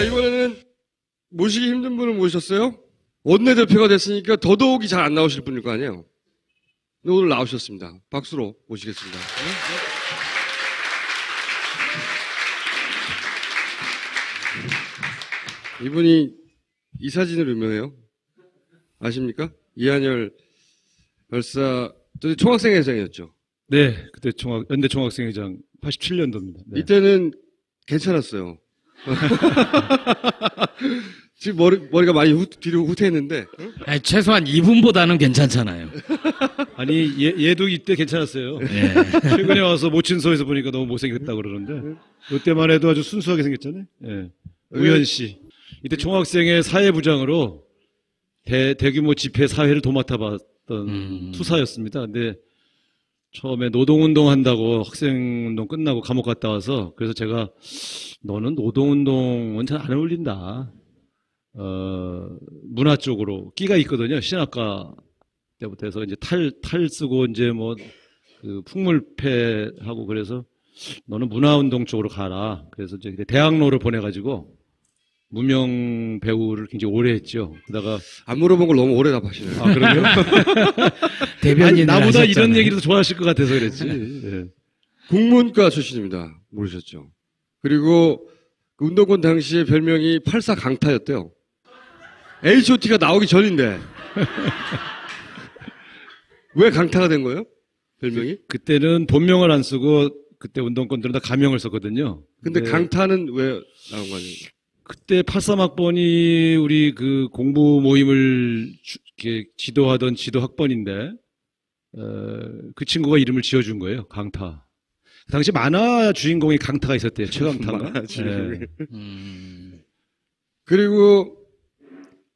이번에는 모시기 힘든 분을 모셨어요. 원내대표가 됐으니까 더더욱이 잘 안 나오실 분일 거 아니에요. 근데 오늘 나오셨습니다. 박수로 모시겠습니다. 이분이 이 사진으로 유명해요. 아십니까? 이한열 열사, 총학생회장이었죠. 네, 그때 연대 총학생회장 87년도입니다. 네. 이때는 괜찮았어요. 지금 머리가 많이 뒤로 후퇴했는데. 아니, 최소한 이분보다는 괜찮잖아요. 아니, 얘도 이때 괜찮았어요. 네. 최근에 와서 모친소에서 보니까 너무 못생겼다고 그러는데, 이때만 해도 아주 순수하게 생겼잖아요. 예. 우현 씨. 이때 총학생회 사회부장으로 대규모 집회 사회를 도맡아 봤던 투사였습니다. 근데 처음에 노동운동 한다고 학생운동 끝나고 감옥 갔다 와서, 그래서 제가 너는 노동운동은 잘 안 어울린다. 문화 쪽으로 끼가 있거든요. 신학과 때부터 해서 이제 탈 쓰고 이제 그 풍물패하고, 그래서 너는 문화운동 쪽으로 가라. 그래서 이제 대학로를 보내가지고 무명 배우를 굉장히 오래 했죠. 그러다가 안 물어본 걸 너무 오래 답하시네요. 아, 그러면 대변인 나보다 하셨잖아요. 이런 얘기를 더 좋아하실 것 같아서 그랬지. 예. 국문과 출신입니다. 모르셨죠? 그리고 그 운동권 당시에 별명이 84 강타였대요. H.O.T가 나오기 전인데. 왜 강타가 된 거예요? 별명이? 그때는 본명을 안 쓰고 그때 운동권들은 다 가명을 썼거든요. 근데 강타는 왜 나온 거 아니에요? 그때 83학번이 우리 그 공부 모임을 이렇게 지도하던 지도학번인데, 그 친구가 이름을 지어준 거예요. 강타. 그 당시 만화 주인공이 강타가 있었대요. 최강타인가? 만화 주인공이. 네. 그리고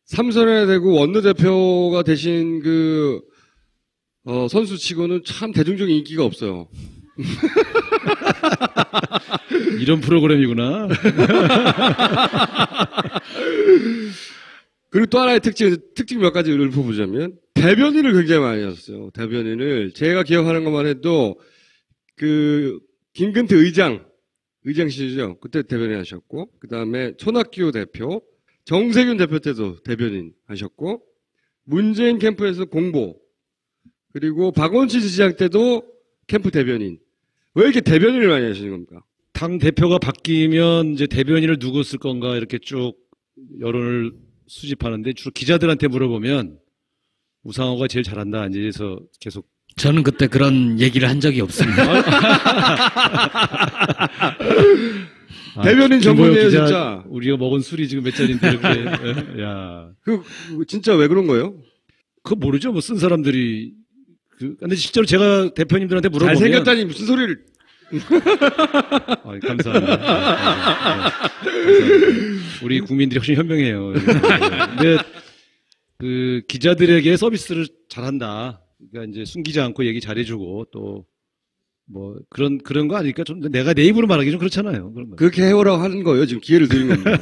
삼선에 대고 원내대표가 되신 그 선수치고는 참 대중적인 인기가 없어요. 이런 프로그램이구나. 그리고 또 하나의 특징 몇 가지를 읊어보자면, 대변인을 굉장히 많이 하셨어요. 대변인을. 제가 기억하는 것만 해도, 김근태 의장실이죠. 그때 대변인 하셨고, 그 다음에 손학규 대표, 정세균 대표 때도 대변인 하셨고, 문재인 캠프에서 공보, 그리고 박원순 지지장 때도 캠프 대변인. 왜 이렇게 대변인을 많이 하시는 겁니까? 당 대표가 바뀌면 이제 대변인을 누구 쓸 건가 이렇게 쭉 여론을 수집하는데, 주로 기자들한테 물어보면 우상호가 제일 잘한다 이제서 계속. 저는 그때 그런 얘기를 한 적이 없습니다. 대변인 전문이에요, 진짜. 우리가 먹은 술이 지금 몇 잔인데 이렇게. 야. 진짜 왜 그런 거예요? 그거 모르죠. 뭐 쓴 사람들이. 근데 실제로 제가 대표님들한테 물어보면. 잘생겼다니 무슨 소리를. 감사합니다. 우리 국민들이 훨씬 현명해요. 근데 그 기자들에게 서비스를 잘한다. 그러니까 이제 숨기지 않고 얘기 잘해주고 또 뭐 그런 거 아닐까? 좀 내가 내 입으로 말하기 좀 그렇잖아요. 그런 거. 그렇게 해오라고 하는 거예요. 지금 기회를 드린 겁니다.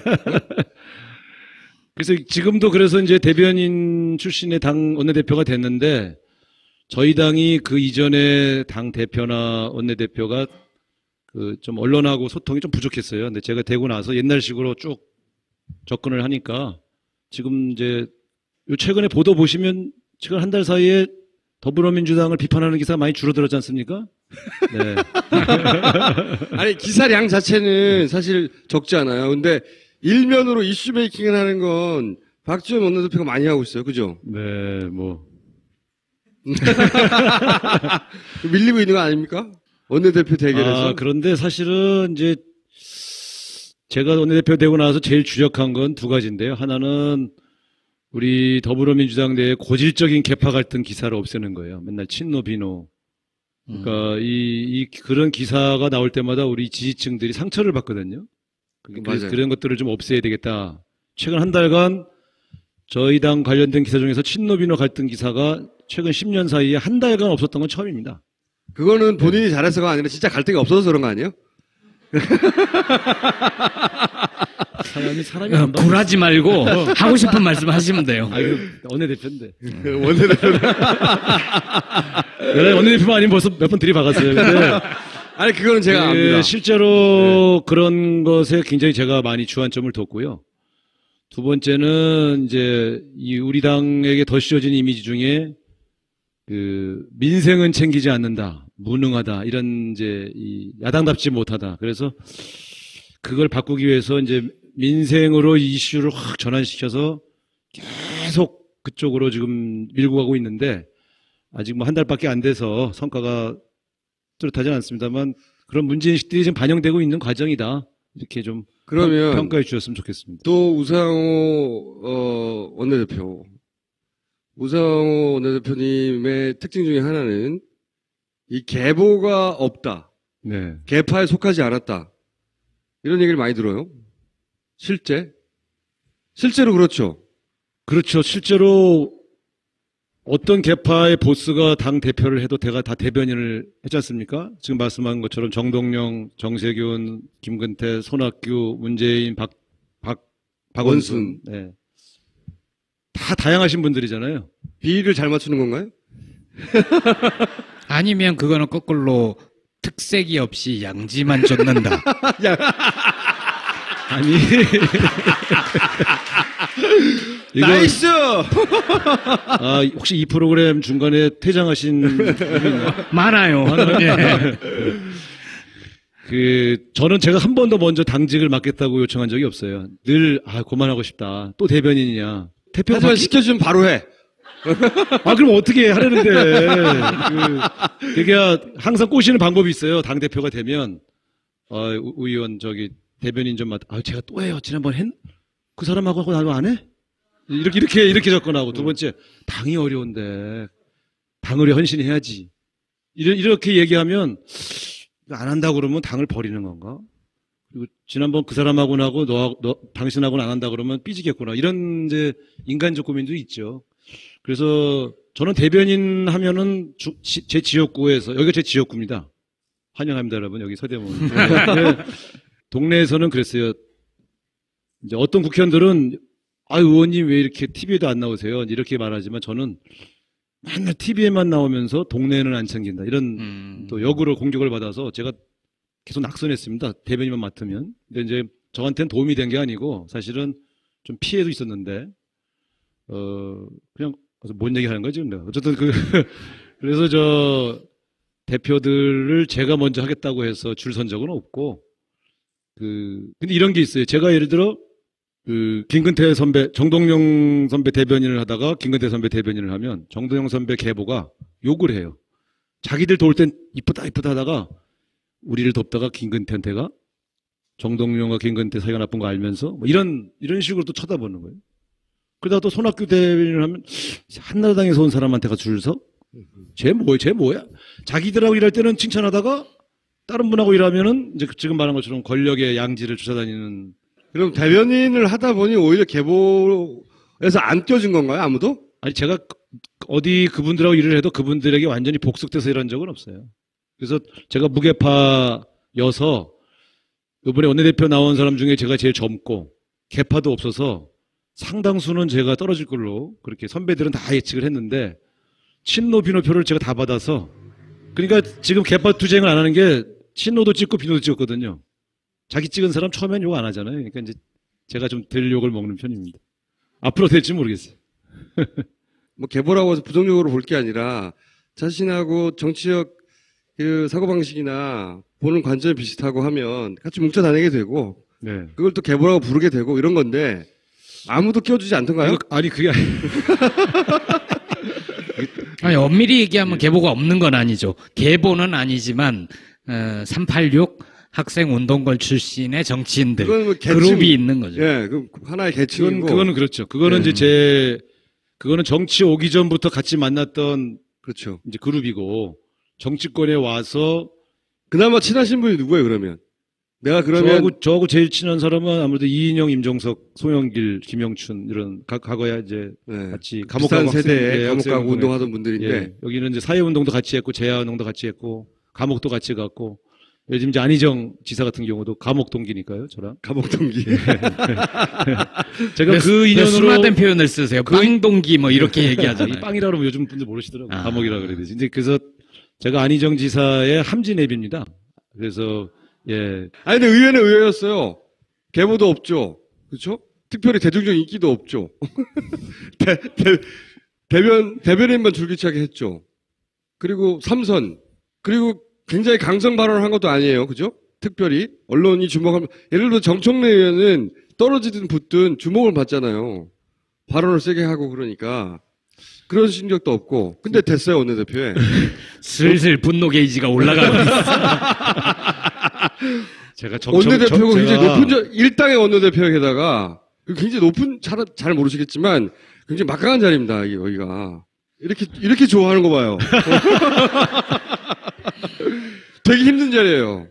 그래서 지금도 그래서 이제 대변인 출신의 당 원내대표가 됐는데, 저희 당이 그 이전에 당 대표나 원내대표가 좀 언론하고 소통이 좀 부족했어요. 근데 제가 되고 나서 옛날식으로 쭉 접근을 하니까 지금 이제 최근에 보도 보시면 최근 한 달 사이에 더불어민주당을 비판하는 기사가 많이 줄어들었지 않습니까? 네. 아니, 기사량 자체는 사실 적지 않아요. 근데 일면으로 이슈 메이킹을 하는 건 박지원 원내대표가 많이 하고 있어요. 그죠? 네, 밀리고 있는 거 아닙니까? 원내대표 대결에서. 그런데 사실은 이제 제가 원내대표 되고 나서 제일 주력한 건 두 가지인데요. 하나는 우리 더불어민주당 내에 고질적인 계파 갈등 기사를 없애는 거예요. 맨날 친노 비노. 그러니까 그런 기사가 나올 때마다 우리 지지층들이 상처를 받거든요. 그래서 그런 것들을 좀 없애야 되겠다. 최근 한 달간 저희 당 관련된 기사 중에서 친노 비노 갈등 기사가 최근 10년 사이에 한 달간 없었던 건 처음입니다. 그거는 본인이 잘해서가 아니라 진짜 갈등이 없어서 그런 거 아니에요? 사람이 안 봐. 굴하지 말고 하고 싶은 말씀 하시면 돼요. 원내대표인데. 원내대표. 원내대표만 아니면 벌써 몇 번 들이박았어요. 근데 아니, 그거는 제가 그 압니다. 실제로 그런 것에 굉장히 제가 많이 주안점을 뒀고요. 두 번째는 이제 이 우리 당에게 더 씌워진 이미지 중에 그 민생은 챙기지 않는다, 무능하다 이런 이제 이 야당답지 못하다. 그래서 그걸 바꾸기 위해서 이제 민생으로 이슈를 확 전환시켜서 계속 그쪽으로 지금 밀고 가고 있는데 아직 뭐 한 달밖에 안 돼서 성과가 뚜렷하진 않습니다만 그런 문제인식들이 지금 반영되고 있는 과정이다. 이렇게 좀 그러면 평가해 주셨으면 좋겠습니다. 또 우상호 원내대표. 우상호 원내대표님의 특징 중에 하나는 이 계보가 없다. 네. 계파에 속하지 않았다. 이런 얘기를 많이 들어요. 실제로 그렇죠. 그렇죠. 실제로 어떤 계파의 보스가 당 대표를 해도 대가 다 대변인을 했지 않습니까? 지금 말씀한 것처럼 정동영, 정세균, 김근태, 손학규, 문재인, 박원순. 네. 다 다양하신 분들이잖아요. 비위를 잘 맞추는 건가요? 아니면 그거는 거꾸로 특색이 없이 양지만 쫓는다. 아니. 이거, 나이스! 아, 혹시 이 프로그램 중간에 퇴장하신 분이 있나요? 많아요. 예. 저는 제가 한 번도 먼저 당직을 맡겠다고 요청한 적이 없어요. 늘, 그만하고 싶다. 또 대변인이냐. 대표가 하지만 시켜주면 바로 해. 그럼 어떻게 하려는데. 그게 항상 꼬시는 방법이 있어요. 당대표가 되면, 의원, 대변인 좀 제가 또 해요. 지난번 그 사람하고 나도 안 해? 이렇게 접근하고. 두 번째, 당이 어려운데, 당을 헌신해야지. 이렇게 얘기하면, 안 한다고 그러면 당을 버리는 건가? 그리고 지난번 그 사람하고 나고, 당신하고는 안 한다 그러면 삐지겠구나. 이런 이제 인간적 고민도 있죠. 그래서 저는 대변인 하면은 제 지역구에서, 여기가 제 지역구입니다. 환영합니다, 여러분. 여기 서대문. 동네에서는 그랬어요. 이제 어떤 국회의원들은 의원님 왜 이렇게 TV에도 안 나오세요? 이렇게 말하지만 저는 맨날 TV에만 나오면서 동네에는 안 챙긴다. 이런 또 역으로 공격을 받아서 제가 계속 낙선했습니다. 대변인만 맡으면. 근데 이제 저한테는 도움이 된 게 아니고 사실은 좀 피해도 있었는데 그냥 뭔 얘기 하는 거지? 근데 어쨌든 그래서 대표들을 제가 먼저 하겠다고 해서 줄 선 적은 없고 근데 이런 게 있어요. 제가 예를 들어 김근태 선배, 정동영 선배 대변인을 하다가 김근태 선배 대변인을 하면 정동영 선배 계보가 욕을 해요. 자기들 도울 땐 이쁘다 하다가 우리를 돕다가 김근태한테가 정동영과 김근태 사이가 나쁜 거 알면서 뭐 이런 식으로 또 쳐다보는 거예요. 그러다가 또 손학규 대변인을 하면 한나라당에서 온 사람한테가 줄 서? 쟤 뭐야? 자기들하고 일할 때는 칭찬하다가 다른 분하고 일하면은 이제 지금 말한 것처럼 권력의 양지를 쫓아다니는. 그럼 대변인을 하다 보니 오히려 계보에서 안 껴진 건가요? 아무도? 아니 제가 어디 그분들하고 일을 해도 그분들에게 완전히 복속돼서 일한 적은 없어요. 그래서 제가 무계파여서 이번에 원내대표 나온 사람 중에 제가 제일 젊고 계파도 없어서 상당수는 제가 떨어질 걸로 그렇게 선배들은 다 예측을 했는데 친노 비노표를 제가 다 받아서 그러니까 지금 계파 투쟁을 안 하는 게 친노도 찍고 비노도 찍었거든요. 자기 찍은 사람 처음엔 욕 안 하잖아요. 그러니까 이제 제가 좀 덜 욕을 먹는 편입니다. 앞으로 될지 모르겠어요. 뭐 계보라고 해서 부정적으로 볼 게 아니라 자신하고 정치적 사고방식이나 보는 관점이 비슷하고 하면 같이 뭉쳐 다니게 되고 네. 그걸 또 계보라고 부르게 되고 이런 건데 아무도 끼워주지 않던가요? 아니 그게 아니, 엄밀히 얘기하면 계보가 없는 건 아니죠. 계보는 아니지만 386 학생운동권 출신의 정치인들 그건 뭐 그룹이 있는 거죠. 예, 그 하나의 계층이고. 그거는 그렇죠. 그거는 이제 그거는 정치 오기 전부터 같이 만났던 그렇죠. 이제 그룹이고 정치권에 와서 그나마 친하신 분이 누구예요, 그러면? 내가 그러면 저하고 제일 친한 사람은 아무래도 이인영, 임종석, 송영길, 김영춘 이런 과거에 이제 네, 같이 감옥 비슷한 가고 세대에 감옥 가고 학생운동에 운동하던 분들인데 예, 여기는 이제 사회운동도 같이 했고 재하운동도 같이 했고 감옥도 같이 갔고 요즘 이제 안희정 지사 같은 경우도 감옥 동기니까요, 저랑. 감옥 동기. 제가 그 인연으로 수많은 표현을 쓰세요. 빵동기 뭐 이렇게 이 얘기하잖아요. 빵이라 그러면 요즘 분들 모르시더라고요. 아. 감옥이라 그래야 되지. 이제 그래서 제가 안희정 지사의 함진애비입니다. 그래서 예, 아니, 근데 의회는 의회였어요. 계보도 없죠. 그렇죠? 특별히 대통령 인기도 없죠. 대변인만 줄기차게 했죠. 그리고 삼선. 그리고 굉장히 강성 발언을 한 것도 아니에요. 그죠? 특별히. 언론이 주목하면, 예를 들어 정청래 의원은 떨어지든 붙든 주목을 받잖아요. 발언을 세게 하고 그러니까. 그런 신경도 없고. 근데 됐어요, 원내대표에. 슬슬 분노 게이지가 올라가고 있어. 제가 원내대표가 굉장히 제가 높은, 일당의 원내대표에다가 굉장히 높은, 잘 모르시겠지만 굉장히 막강한 자리입니다, 여기가. 이렇게 좋아하는 거 봐요. 되게 힘든 자리예요.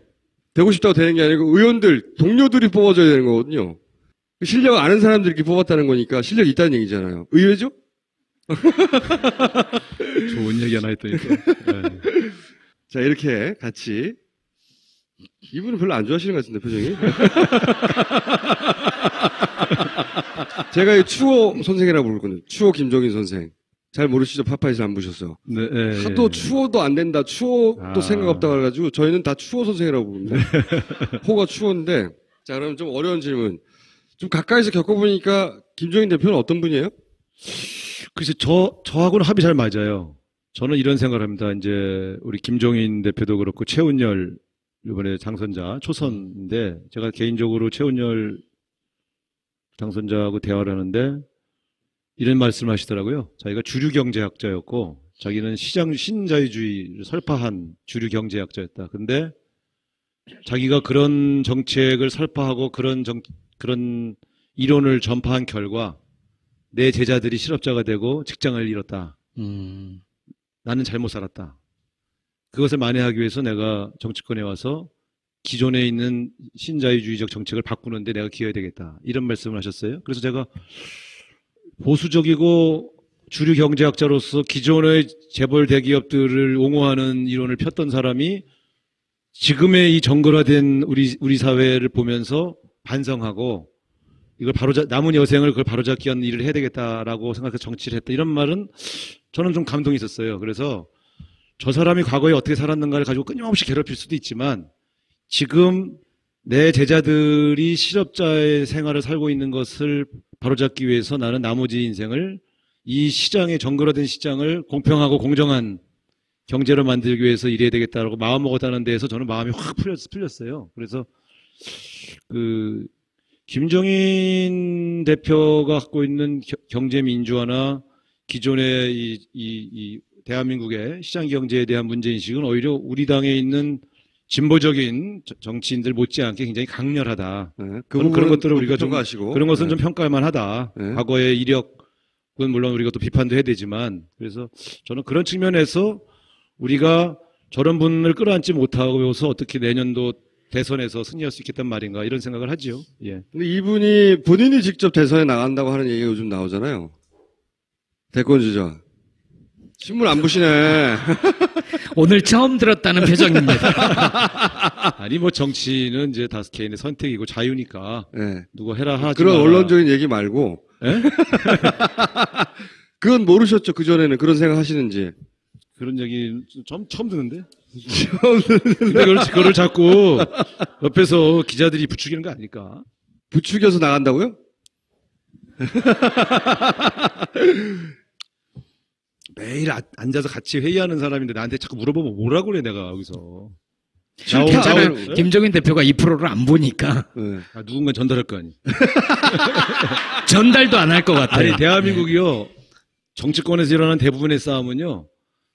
되고 싶다고 되는 게 아니고 의원들, 동료들이 뽑아줘야 되는 거거든요. 실력 아는 사람들이 이렇게 뽑았다는 거니까 실력이 있다는 얘기잖아요. 의외죠? 좋은 얘기 하나 했더니 또. 예. 자, 이렇게 같이. 이분은 별로 안 좋아하시는 것 같은데, 표정이. 제가 이 추호 선생이라고 부르거든요. 추호 김종인 선생. 잘 모르시죠? 파파에서 안 보셨어. 네, 예, 하도 예. 추호도 안 된다, 추호도 생각 없다 그래가지고 저희는 다 추호 선생이라고 부릅니다. 호가 추호인데. 자, 그럼 좀 어려운 질문. 좀 가까이서 겪어보니까 김종인 대표는 어떤 분이에요? 글쎄, 저하고는 합이 잘 맞아요. 저는 이런 생각을 합니다. 이제, 우리 김종인 대표도 그렇고, 최은열, 이번에 당선자, 초선인데, 제가 개인적으로 최은열 당선자하고 대화를 하는데, 이런 말씀을 하시더라고요. 자기가 주류경제학자였고, 자기는 신자유주의를 설파한 주류경제학자였다. 근데, 자기가 그런 정책을 설파하고 그런 이론을 전파한 결과, 내 제자들이 실업자가 되고 직장을 잃었다. 나는 잘못 살았다. 그것을 만회하기 위해서 내가 정치권에 와서 기존에 있는 신자유주의적 정책을 바꾸는데 내가 기여해야 되겠다. 이런 말씀을 하셨어요. 그래서 제가 보수적이고 주류 경제학자로서 기존의 재벌 대기업들을 옹호하는 이론을 폈던 사람이 지금의 이 정글화된 우리 사회를 보면서 반성하고 이걸 남은 여생을 그걸 바로잡기 위한 일을 해야 되겠다라고 생각해서 정치를 했다. 이런 말은 저는 좀 감동이 있었어요. 그래서 저 사람이 과거에 어떻게 살았는가를 가지고 끊임없이 괴롭힐 수도 있지만 지금 내 제자들이 실업자의 생활을 살고 있는 것을 바로잡기 위해서 나는 나머지 인생을 이 시장의 정글화된 시장을 공평하고 공정한 경제로 만들기 위해서 일해야 되겠다라고 마음먹었다는 데에서 저는 마음이 확 풀렸어요. 그래서 김종인 대표가 갖고 있는 경제 민주화나 기존의 이 대한민국의 시장 경제에 대한 문제인식은 오히려 우리 당에 있는 진보적인 정치인들 못지않게 굉장히 강렬하다. 네, 그런 것들을 우리가 좀 평가하시고. 그런 것은 네. 좀 평가할 만하다. 네. 과거의 이력은 물론 우리가 또 비판도 해야 되지만 그래서 저는 그런 측면에서 우리가 저런 분을 끌어안지 못하고서 어떻게 내년도 대선에서 승리할 수 있겠단 말인가 이런 생각을 하지요. 예. 근데 이분이 본인이 직접 대선에 나간다고 하는 얘기가 요즘 나오잖아요. 대권주자. 신문 안 보시네. 오늘 처음 들었다는 표정입니다. 아니 뭐 정치는 이제 다 개인의 선택이고 자유니까 네. 누구 해라 하지 그런 마라. 언론적인 얘기 말고. 예? 그건 모르셨죠? 그전에는 그런 생각 하시는지. 그런 얘기 처음 듣는데. 근데 그걸 자꾸 옆에서 기자들이 부추기는 거 아닐까? 부추겨서 나간다고요? 매일 앉아서 같이 회의하는 사람인데 나한테 자꾸 물어보면 뭐라고 그래 내가 여기서. 저는 김종인 대표가 이 프로를 안 보니까 네. 누군가 전달할 거 아니. 전달도 안 할 것 같아요. 아니 대한민국이요 정치권에서 일어나는 대부분의 싸움은요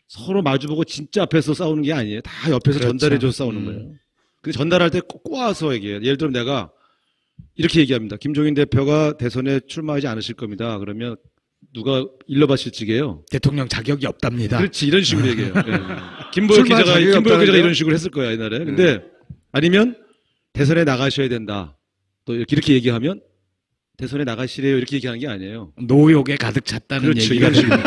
서로 마주보고 진짜 앞에서 싸우는 게 아니에요. 다 옆에서 그렇죠. 전달해줘서 싸우는 거예요. 근데 전달할 때 꼬아서 얘기해요. 예를 들어 내가 이렇게 얘기합니다. 김종인 대표가 대선에 출마하지 않으실 겁니다. 그러면 누가 일러바실지게요. 대통령 자격이 없답니다. 그렇지 이런 식으로 얘기해요. 네. 김보혁 기자가 이런 식으로 했을 거야 옛날에. 근데 아니면 대선에 나가셔야 된다. 또 이렇게 얘기하면 대선에 나가시래요 이렇게 얘기하는 게 아니에요. 노욕에 가득 찼다는 그렇죠, 얘기가 이런 식으로.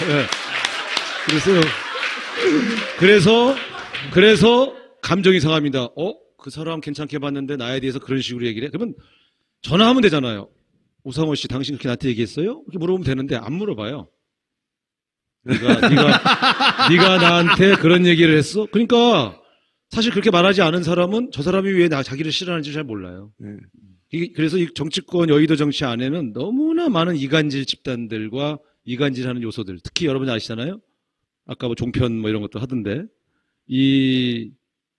네. 그래서 감정이 상합니다. 그 사람 괜찮게 봤는데 나에 대해서 그런 식으로 얘기를 해. 그러면 전화하면 되잖아요. 우상호 씨, 당신 그렇게 나한테 얘기했어요? 이렇게 물어보면 되는데 안 물어봐요. 네가 나한테 그런 얘기를 했어? 그러니까 사실 그렇게 말하지 않은 사람은 저 사람이 왜 자기를 싫어하는지 잘 몰라요. 네. 그래서 이 정치권 여의도 정치 안에는 너무나 많은 이간질 집단들과 이간질하는 요소들, 특히 여러분이 아시잖아요. 아까 뭐 종편 뭐 이런 것도 하던데 이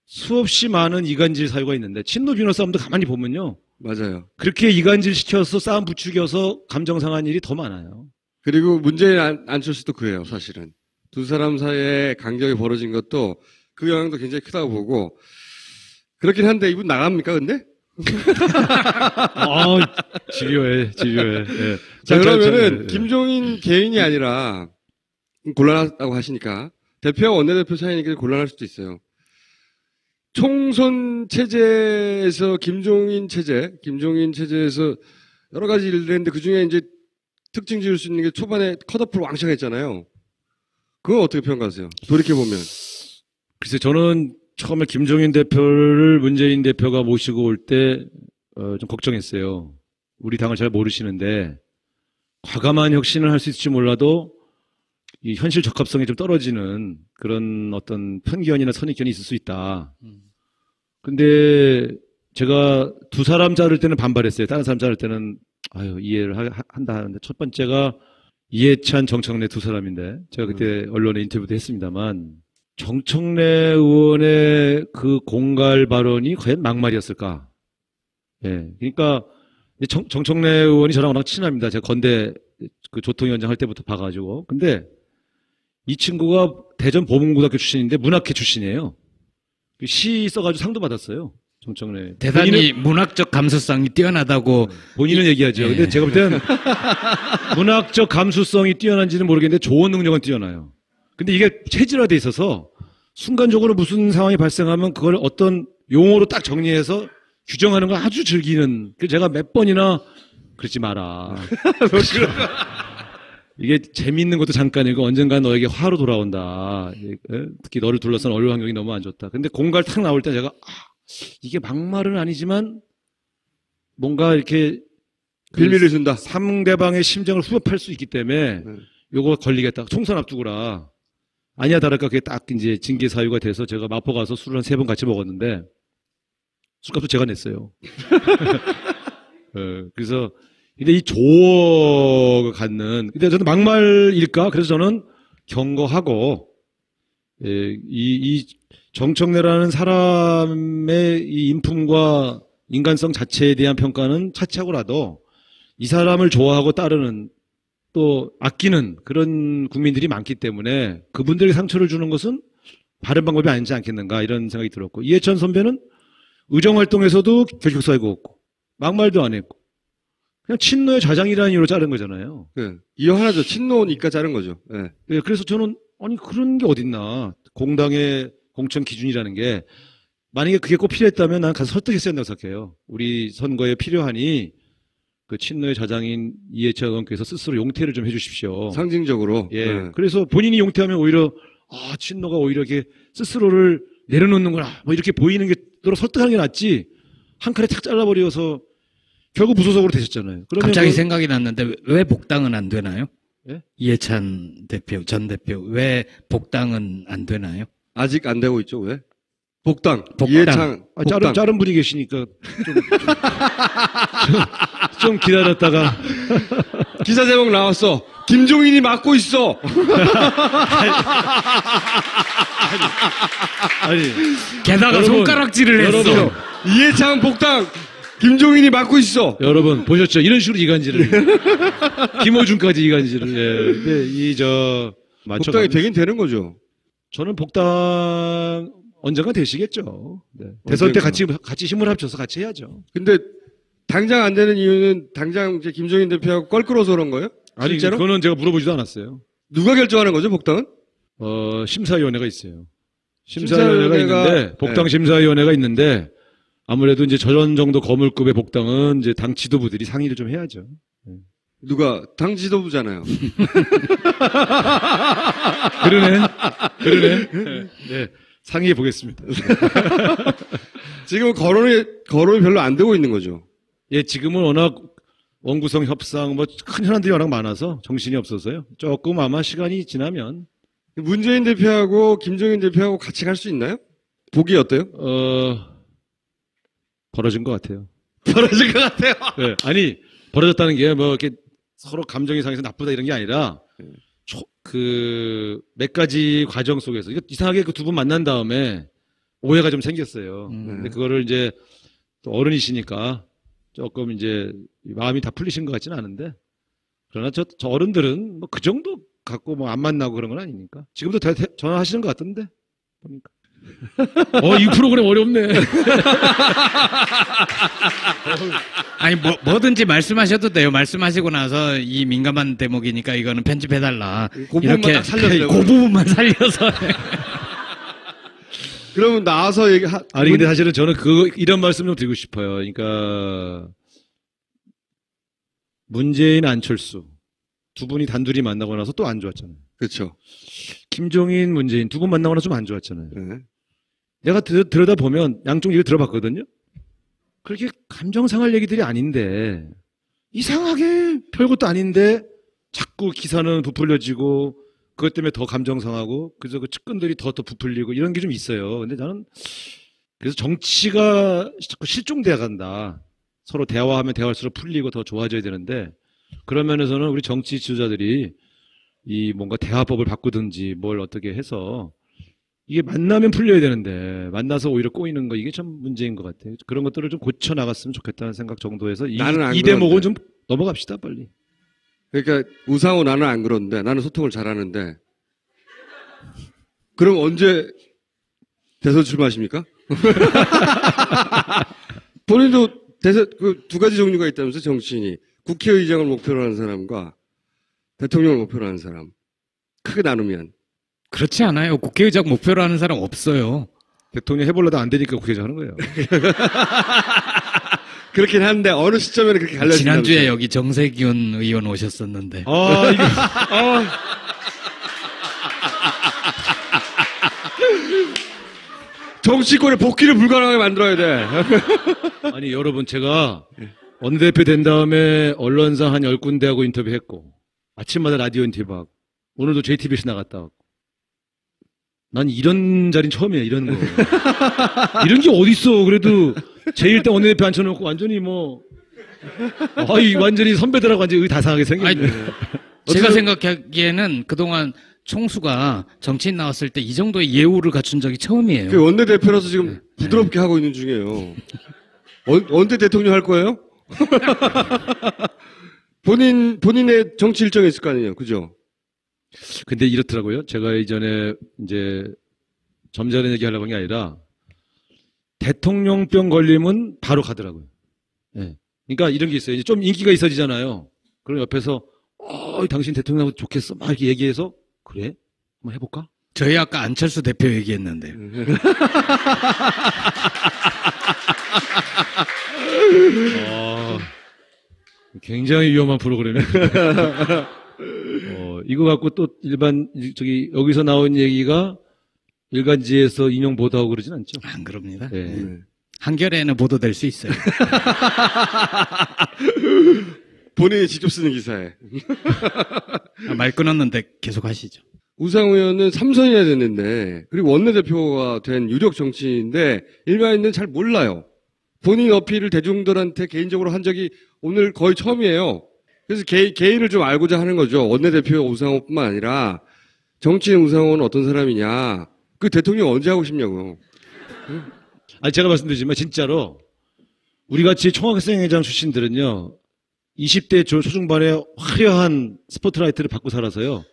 수없이 많은 이간질 사유가 있는데 친노 비노 싸움도 가만히 보면요. 맞아요. 그렇게 이간질 시켜서 싸움 부추겨서 감정 상한 일이 더 많아요. 그리고 문재인 안철수도 그래요, 사실은. 두 사람 사이에 간격이 벌어진 것도 그 영향도 굉장히 크다고 보고, 그렇긴 한데 이분 나갑니까, 근데? 집요해. 예. 자, 그러면은, 예. 김종인 개인이 아니라, 곤란하다고 하시니까, 대표와 원내대표 사이니까 곤란할 수도 있어요. 총선 체제에서 김종인 체제에서 여러 가지 일을 했는데 그 중에 이제 특징 지을 수 있는 게 초반에 컷오프를 왕창 했잖아요. 그건 어떻게 평가하세요? 돌이켜보면. 글쎄, 저는 처음에 김종인 대표를 문재인 대표가 모시고 올 때, 좀 걱정했어요. 우리 당을 잘 모르시는데, 과감한 혁신을 할 수 있을지 몰라도, 이 현실 적합성이 좀 떨어지는 그런 어떤 편견이나 선입견이 있을 수 있다. 근데 제가 두 사람 자를 때는 반발했어요. 다른 사람 자를 때는 이해를 한다 하는데 첫 번째가 이해찬, 정청래 두 사람인데 제가 그때 언론에 인터뷰도 했습니다만 정청래 의원의 그 공갈 발언이 과연 막말이었을까? 예. 그러니까 정청래 의원이 저랑 워낙 친합니다. 제가 건대 그 조통위원장 할 때부터 봐가지고. 근데 이 친구가 대전 보문고등학교 출신인데 문학회 출신이에요. 시 써가지고 상도 받았어요. 정청래. 대단히 문학적 감수성이 뛰어나다고 본인은 얘기하죠. 예. 근데 제가 볼 때는 문학적 감수성이 뛰어난지는 모르겠는데 조언 능력은 뛰어나요. 근데 이게 체질화돼 있어서 순간적으로 무슨 상황이 발생하면 그걸 어떤 용어로 딱 정리해서 규정하는 걸 아주 즐기는. 그래서 제가 몇 번이나 그러지 마라. 이게 재미있는 것도 잠깐이고 언젠가 너에게 화로 돌아온다. 특히 너를 둘러싼 언론 환경이 너무 안 좋다. 근데 공갈 탁 나올 때 제가 이게 막말은 아니지만 뭔가 이렇게 빌미를 준다. 상대방의 심정을 후벼팔 수 있기 때문에 요거 걸리겠다. 총선 앞두고라. 아니야 다를까 그게 딱 이제 징계 사유가 돼서 제가 마포 가서 술을 한 3번 같이 먹었는데 술값도 제가 냈어요. 그래서 근데 이 조어가 갖는 근데 저는 막말일까? 그래서 저는 경고하고 이 정청래라는 사람의 이 인품과 인간성 자체에 대한 평가는 차치하고라도 이 사람을 좋아하고 따르는 또 아끼는 그런 국민들이 많기 때문에 그분들에게 상처를 주는 것은 바른 방법이 아니지 않겠는가 이런 생각이 들었고 이해찬 선배는 의정활동에서도 결격사유가 없고 막말도 안 했고 그냥 친노의 좌장이라는 이유로 자른 거잖아요. 네. 이유 하나죠. 친노니까 자른 거죠. 네. 네, 그래서 저는 아니 그런 게 어딨나. 공당의 공천 기준이라는 게 만약에 그게 꼭 필요했다면 난 가서 설득했어야 한다고 생각해요. 우리 선거에 필요하니 그 친노의 좌장인 이해찬 의원께서 스스로 용퇴를 좀 해주십시오. 상징적으로. 예. 네. 그래서 본인이 용퇴하면 오히려 친노가 오히려 이렇게 스스로를 내려놓는구나. 뭐 이렇게 보이는 게 너로 설득하는 게 낫지. 한 칼에 탁 잘라버려서 결국 무소속으로 되셨잖아요. 갑자기 생각이 났는데 왜 복당은 안 되나요? 예? 이해찬 대표, 전 대표 왜 복당은 안 되나요? 아직 안 되고 있죠. 왜? 복당. 복당. 이해창. 복당. 자른 분이 계시니까 좀 기다렸다가 기사 제목 나왔어. 김종인이 맡고 있어. 아니 게다가 여러분, 손가락질을 했어. 여러분. 이해창 복당. 김종인이 맡고 있어. 여러분 보셨죠? 이런 식으로 이간질을 김어준까지 이간질을. 예. 근데 복당이 되긴 되는 거죠. 저는 복당 언젠가 되시겠죠. 네. 대선 때 같이 힘을 합쳐서 같이 해야죠. 근데 당장 안 되는 이유는 당장 이제 김종인 대표하고 껄끄러워서 그런 거예요? 아니 실제로? 그거는 제가 물어보지도 않았어요. 누가 결정하는 거죠, 복당은? 심사위원회가 있어요. 심사위원회가 있는데 복당 심사위원회가 있는데 아무래도 이제 저런 정도 거물급의 복당은 이제 당 지도부들이 상의를 좀 해야죠. 누가? 당 지도부잖아요. 그러네. 네. 상의해 보겠습니다. 지금 거론이 별로 안 되고 있는 거죠. 예, 지금은 워낙 원구성 협상 뭐 큰 현안들이 워낙 많아서 정신이 없어서요. 조금 아마 시간이 지나면 문재인 대표하고 김종인 대표하고 같이 갈 수 있나요? 보기 어때요? 벌어진 것 같아요. 벌어질 것 같아요. 네, 아니 벌어졌다는 게 뭐 이렇게 서로 감정이 상해서 나쁘다 이런 게 아니라 그 몇 가지 과정 속에서 이상하게 그 두 분 만난 다음에 오해가 좀 생겼어요. 근데 그거를 이제 또 어른이시니까 조금 이제 마음이 다 풀리신 것 같지는 않은데 그러나 저 어른들은 뭐 그 정도 갖고 뭐 안 만나고 그런 건 아니니까 지금도 전화하시는 것 같던데 보니까. 이 프로그램 어렵네. 아니, 뭐든지 말씀하셔도 돼요. 말씀하시고 나서 이 민감한 대목이니까 이거는 편집해달라. 그 부분만 딱 살려주려고. 그 부분만 살려서. 그러면 나와서 아니 근데 사실은 저는 이런 말씀 좀 드리고 싶어요. 그러니까 문재인 안철수 두 분이 단둘이 만나고 나서 또 안 좋았잖아요. 그렇죠. 김종인 문재인 두 분 만나고 나서 좀 안 좋았잖아요. 네. 내가 들여다 보면 양쪽 얘기 들어봤거든요. 그렇게 감정 상할 얘기들이 아닌데 이상하게 별것도 아닌데 자꾸 기사는 부풀려지고 그것 때문에 더 감정 상하고 그래서 그 측근들이 더 부풀리고 이런 게 좀 있어요. 근데 나는 그래서 정치가 자꾸 실종돼 간다. 서로 대화하면 대화할수록 풀리고 더 좋아져야 되는데 그런 면에서는 우리 정치 지도자들이 이 뭔가 대화법을 바꾸든지 뭘 어떻게 해서 이게 만나면 풀려야 되는데 만나서 오히려 꼬이는 거 이게 참 문제인 것 같아요. 그런 것들을 좀 고쳐 나갔으면 좋겠다는 생각 정도에서 이 대목은 좀 넘어갑시다 빨리. 그러니까 우상호 나는 안 그러는데 나는 소통을 잘하는데 그럼 언제 대선 출마하십니까? 본인도 대선 그 두 가지 종류가 있다면서 정치인이 국회의장을 목표로 하는 사람과 대통령을 목표로 하는 사람 크게 나누면 그렇지 않아요. 국회의장 목표로 하는 사람 없어요. 대통령 해보려다 안 되니까 국회의장 하는 거예요. 그렇긴 한데 어느 시점에는 그렇게 갈려진다. 지난주에 여기 정세균 의원 오셨었는데. 정치권의 복귀를 불가능하게 만들어야 돼. 아니 여러분 제가 원내대표 된 다음에 언론사 한 10군데하고 인터뷰했고 아침마다 라디오 인터뷰하고 오늘도 JTBC 나갔다 왔고 난 이런 자리는 처음이야. 이런 거. 이런 게 어딨어. 그래도 제1당 원내대표 앉혀놓고 완전히 뭐 완전히 선배들하고 완전히 다상하게 생겼네. 제가 생각하기에는 그동안 총수가 정치인 나왔을 때 이 정도의 예우를 갖춘 적이 처음이에요. 그 원내대표라서 지금 부드럽게 하고 있는 중이에요. 언제 대통령 할 거예요? 본인의 정치 일정이 있을 거 아니에요. 그죠? 근데 이렇더라고요. 제가 이전에 이제 점잖은 얘기 하려고 한 게 아니라 대통령병 걸리면 바로 가더라고요. 네. 그러니까 이런 게 있어요. 이제 좀 인기가 있어지잖아요. 그럼 옆에서 당신 대통령 하면 좋겠어. 막 이렇게 얘기해서 그래? 한번 해볼까? 저희 아까 안철수 대표 얘기했는데요. 굉장히 위험한 프로그램이에요. 이거 갖고 또 여기서 나온 얘기가 일간지에서 인용 보도하고 그러진 않죠? 안 그럽니다. 네. 한겨레에는 보도될 수 있어요. 본인이 직접 쓰는 기사에. 말 끊었는데 계속 하시죠. 우상호 의원은 3선이나 됐는데 그리고 원내대표가 된 유력 정치인인데 일반인은 잘 몰라요. 본인 어필을 대중들한테 개인적으로 한 적이 오늘 거의 처음이에요. 그래서 개인을 좀 알고자 하는 거죠. 원내대표 우상호뿐만 아니라 정치인 우상호는 어떤 사람이냐. 그 대통령 언제 하고 싶냐고요. 아니 제가 말씀드리지만 진짜로 우리같이 총학생회장 출신들은요. 20대 초중반에 화려한 스포트라이트를 받고 살아서요.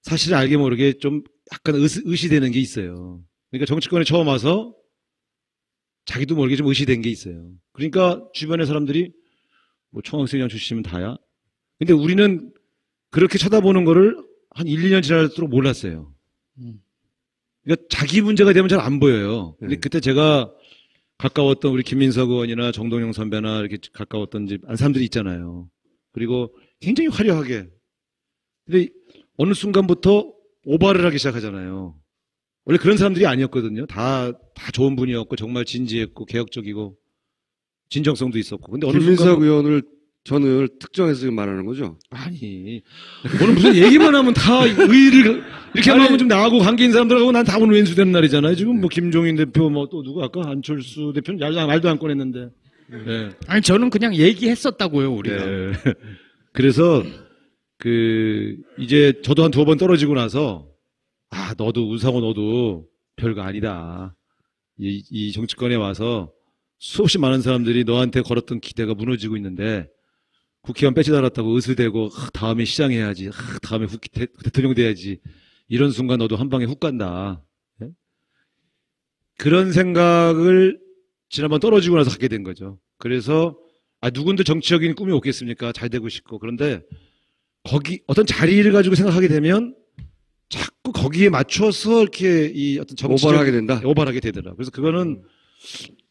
사실 알게 모르게 좀 약간 의시되는 게 있어요. 그러니까 정치권에 처음 와서 자기도 모르게 좀 의시된 게 있어요. 그러니까 주변의 사람들이 뭐 총학생회장 출신이면 다야. 근데 우리는 그렇게 쳐다보는 거를 한 1, 2년 지날수록 몰랐어요. 그러니까 자기 문제가 되면 잘 안 보여요. 근데 그때 제가 가까웠던 우리 김민석 의원이나 정동영 선배나 이렇게 가까웠던 사람들이 있잖아요. 그리고 굉장히 화려하게. 근데 어느 순간부터 오바를 하기 시작하잖아요. 원래 그런 사람들이 아니었거든요. 다 좋은 분이었고 정말 진지했고 개혁적이고 진정성도 있었고. 근데 어느 김민석 의원을 전을 특정해서 지금 말하는 거죠? 아니, 오늘 무슨 얘기만 하면 다 의의를 이렇게 하면 좀 나하고 관계 있는 사람들하고 난 다 오늘 왼수되는 날이잖아요. 지금 뭐 김종인 대표 뭐 또 누구 아까 안철수 대표는 말도 안 꺼냈는데. 네. 아니 저는 그냥 얘기했었다고요 우리가. 네. 그래서 이제 저도 한 2번 떨어지고 나서 너도 우상호 너도 별거 아니다. 이 정치권에 와서 수없이 많은 사람들이 너한테 걸었던 기대가 무너지고 있는데 국회의원 빼지 달았다고 의수되고 다음에 시장 해야지, 다음에 대통령 돼야지, 이런 순간 너도 한 방에 훅 간다. 네? 그런 생각을 지난번 떨어지고 나서 갖게 된 거죠. 그래서 누군데 정치적인 꿈이 없겠습니까? 잘 되고 싶고. 그런데 거기 어떤 자리를 가지고 생각하게 되면 자꾸 거기에 맞춰서 이렇게 이 어떤 정치적 오버하게 된다. 오버하게 되더라. 그래서 그거는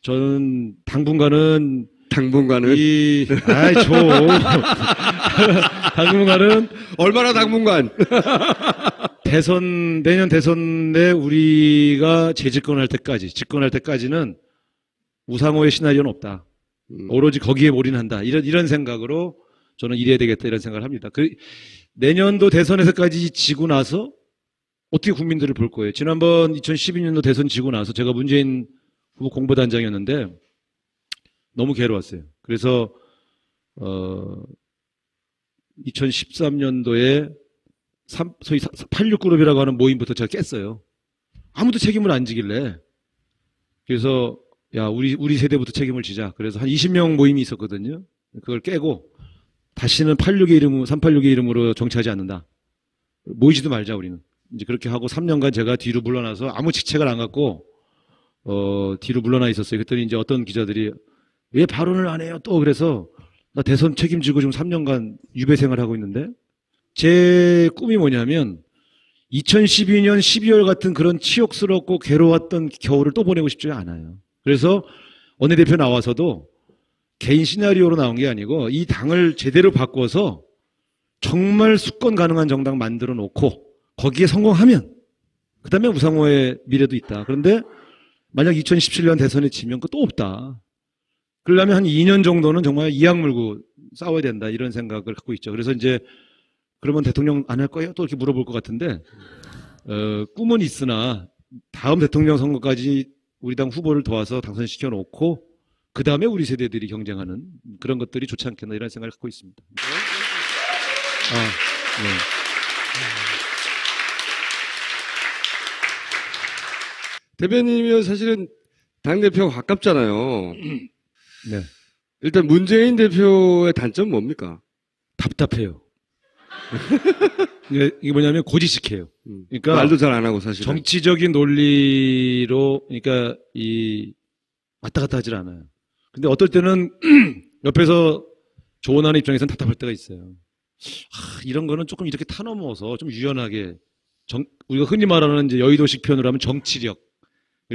저는 당분간은 당분간은 얼마나 당분간 내년 대선에 우리가 집권할 때까지는 우상호의 시나리오는 없다. 오로지 거기에 올인한다. 이런 생각으로 저는 일해야 되겠다 이런 생각을 합니다. 내년도 대선에서까지 지고 나서 어떻게 국민들을 볼 거예요? 지난번 2012년도 대선 지고 나서 제가 문재인 후보 공보단장이었는데 너무 괴로웠어요. 그래서 2013년도에 소위 86그룹이라고 하는 모임부터 제가 깼어요. 아무도 책임을 안 지길래. 그래서 야 우리 세대부터 책임을 지자. 그래서 한 20명 모임이 있었거든요. 그걸 깨고 다시는 386의 이름으로 정치하지 않는다. 모이지도 말자 우리는. 이제 그렇게 하고 3년간 제가 뒤로 물러나서 아무 직책을 안 갖고 뒤로 물러나 있었어요. 그랬더니 이제 어떤 기자들이 왜 발언을 안 해요? 또 그래서 나 대선 책임지고 지금 3년간 유배 생활하고 있는데 제 꿈이 뭐냐면 2012년 12월 같은 그런 치욕스럽고 괴로웠던 겨울을 또 보내고 싶지 않아요. 그래서 원내대표 나와서도 개인 시나리오로 나온 게 아니고 이 당을 제대로 바꿔서 정말 수권 가능한 정당 만들어 놓고 거기에 성공하면 그 다음에 우상호의 미래도 있다. 그런데 만약 2017년 대선에 지면 그거 또 없다. 그러려면 한 2년 정도는 정말 이악 물고 싸워야 된다. 이런 생각을 갖고 있죠. 그래서 이제 그러면 대통령 안 할 거예요? 또 이렇게 물어볼 것 같은데 꿈은 있으나 다음 대통령 선거까지 우리 당 후보를 도와서 당선시켜 놓고 그 다음에 우리 세대들이 경쟁하는 그런 것들이 좋지 않겠나 이런 생각을 갖고 있습니다. 네. 대변인이면 사실은 당대표가 가깝잖아요. 네. 일단 문재인 대표의 단점은 뭡니까? 답답해요. 이게 뭐냐면 고지식해요. 그러니까 말도 잘 안 하고 사실은. 정치적인 논리로 그러니까 왔다 갔다 하질 않아요. 근데 어떨 때는 옆에서 조언하는 입장에서는 답답할 때가 있어요. 이런 거는 조금 이렇게 타넘어서 좀 유연하게 우리가 흔히 말하는 이제 여의도식 표현으로 하면 정치력을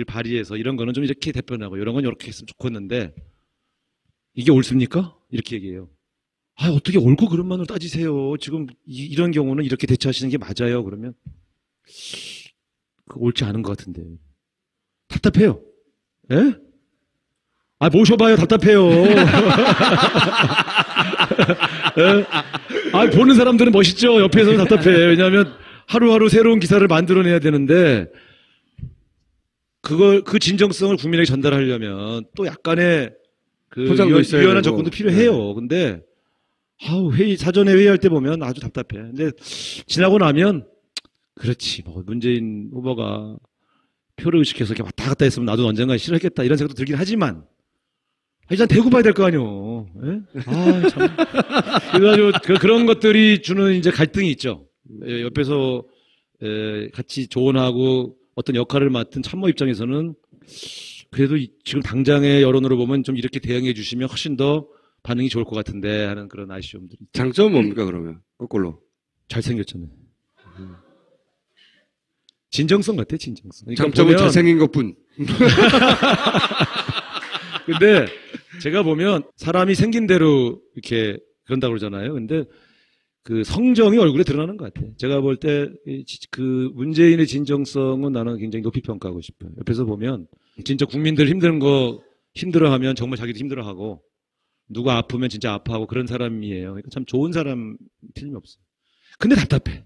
발휘해서 이런 거는 좀 이렇게 대표하고 이런 건 이렇게 했으면 좋겠는데 이게 옳습니까? 이렇게 얘기해요. 어떻게 옳고 그름만으로 따지세요. 지금 이런 경우는 이렇게 대처하시는 게 맞아요. 그러면 옳지 않은 것 같은데 답답해요. 예? 모셔봐요. 답답해요. 예? 보는 사람들은 멋있죠. 옆에서는 답답해. 왜냐하면 하루하루 새로운 기사를 만들어내야 되는데 그 진정성을 국민에게 전달하려면 또 약간의 유연한 접근도 필요해요. 근데 사전에 회의할 때 보면 아주 답답해. 근데 지나고 나면 그렇지 문재인 후보가 표를 의식해서 이렇게 왔다 갔다 했으면 나도 언젠가 싫어했겠다 이런 생각도 들긴 하지만 일단 대구 봐야 될 거 아니오. 예? 참. 그래가지고 그런 것들이 주는 이제 갈등이 있죠. 옆에서 같이 조언하고 어떤 역할을 맡은 참모 입장에서는 그래도 지금 당장의 여론으로 보면 좀 이렇게 대응해 주시면 훨씬 더 반응이 좋을 것 같은데 하는 그런 아쉬움들이. 장점은 뭡니까 그러면? 거꾸로. 잘생겼잖아요. 진정성 같아, 진정성. 그러니까 장점은 잘생긴 것뿐. 근데 제가 보면 사람이 생긴 대로 이렇게 그런다고 그러잖아요. 근데 그 성정이 얼굴에 드러나는 것 같아요. 제가 볼 때 그 문재인의 진정성은 나는 굉장히 높이 평가하고 싶어요. 옆에서 보면 진짜 국민들 힘든 거 힘들어하면 정말 자기도 힘들어하고 누가 아프면 진짜 아파하고 그런 사람이에요. 그러니까 참 좋은 사람 틀림없어요. 근데 답답해.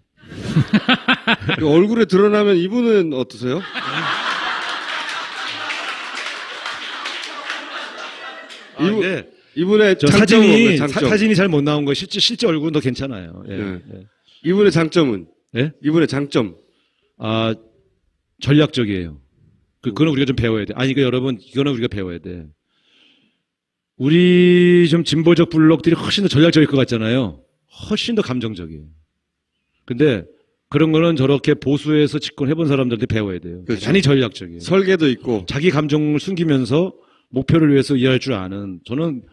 그 얼굴에 드러나면 이분은 어떠세요? 근데 이분의 저 장점은 사진이 뭐예요, 장점? 사진이 잘 못 나온 거 실제 얼굴은 더 괜찮아요. 예. 네. 예. 이분의 장점은? 예? 이분의 장점. 아, 전략적이에요. 그거는 우리가 좀 배워야 돼. 아니, 여러분, 이거는 우리가 배워야 돼. 우리 좀 진보적 블록들이 훨씬 더 전략적일 것 같잖아요. 훨씬 더 감정적이에요. 근데 그런 거는 저렇게 보수에서 집권해본 사람들한테 배워야 돼요. 그렇죠. 대단히 전략적이에요. 설계도 있고. 자기 감정을 숨기면서 목표를 위해서 일할 줄 아는, 저는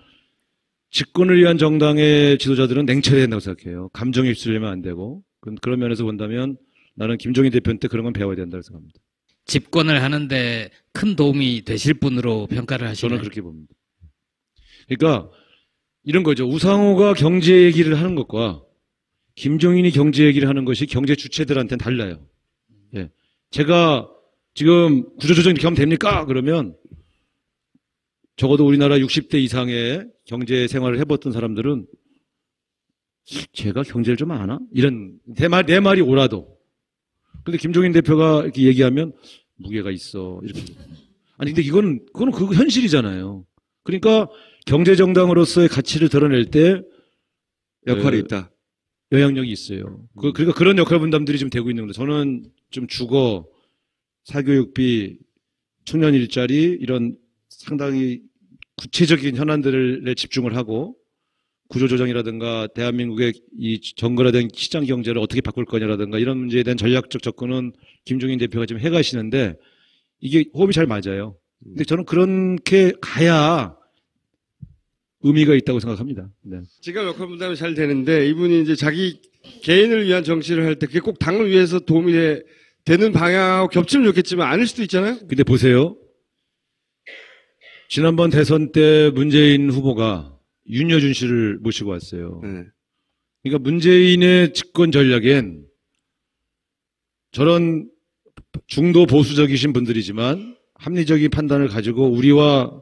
집권을 위한 정당의 지도자들은 냉철해야 된다고 생각해요. 감정에 휩쓸리면 안 되고. 그런 면에서 본다면 나는 김종인 대표한테 그런 건 배워야 된다고 생각합니다. 집권을 하는데 큰 도움이 되실 분으로 평가를 하시나요? 저는 그렇게 봅니다. 그러니까 이런 거죠. 우상호가 경제 얘기를 하는 것과 김종인이 경제 얘기를 하는 것이 경제 주체들한테는 달라요. 예. 제가 지금 구조조정 이렇게 하면 됩니까? 그러면 적어도 우리나라 60대 이상의 경제 생활을 해봤던 사람들은 제가 경제를 좀 아나? 이런 내 말이 옳아도. 근데 김종인 대표가 이렇게 얘기하면 무게가 있어. 이렇게. 아니 근데 그거는 그 현실이잖아요. 그러니까 경제 정당으로서의 가치를 드러낼 때 역할이 있다. 영향력이 있어요. 그러니까 그런 역할 분담들이 지금 되고 있는 건데 저는 좀 주거, 사교육비, 청년 일자리 이런 상당히 구체적인 현안들에 집중을 하고 구조조정이라든가 대한민국의 이 정글화된 시장 경제를 어떻게 바꿀 거냐라든가 이런 문제에 대한 전략적 접근은 김종인 대표가 지금 해가시는데 이게 호흡이 잘 맞아요. 근데 저는 그렇게 가야 의미가 있다고 생각합니다. 네. 지금 역할 분담이 잘 되는데 이분이 이제 자기 개인을 위한 정치를 할 때 그게 꼭 당을 위해서 도움이 되는 방향하고 겹치면 좋겠지만 아닐 수도 있잖아요. 근데 보세요. 지난번 대선 때 문재인 후보가 윤여준 씨를 모시고 왔어요. 네. 그러니까 문재인의 집권 전략엔 저런 중도 보수적이신 분들이지만 합리적인 판단을 가지고 우리와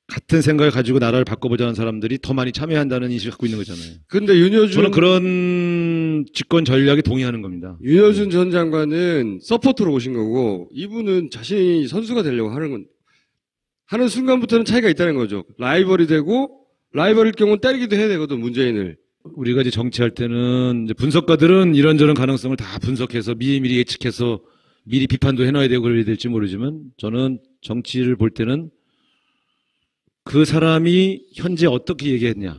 같은 생각을 가지고 나라를 바꿔보자는 사람들이 더 많이 참여한다는 인식을 갖고 있는 거잖아요. 근데 저는 그런 집권 전략에 동의하는 겁니다. 윤여준 전 장관은 서포터로 오신 거고 이분은 자신이 선수가 되려고 하는 순간부터는 차이가 있다는 거죠. 라이벌이 되고 라이벌일 경우는 때리기도 해야 되거든 문재인을. 우리가 이제 정치할 때는 이제 분석가들은 이런저런 가능성을 다 분석해서 미리 예측해서 미리 비판도 해놔야 되고 그래야 될지 모르지만 저는 정치를 볼 때는 그 사람이 현재 어떻게 얘기했냐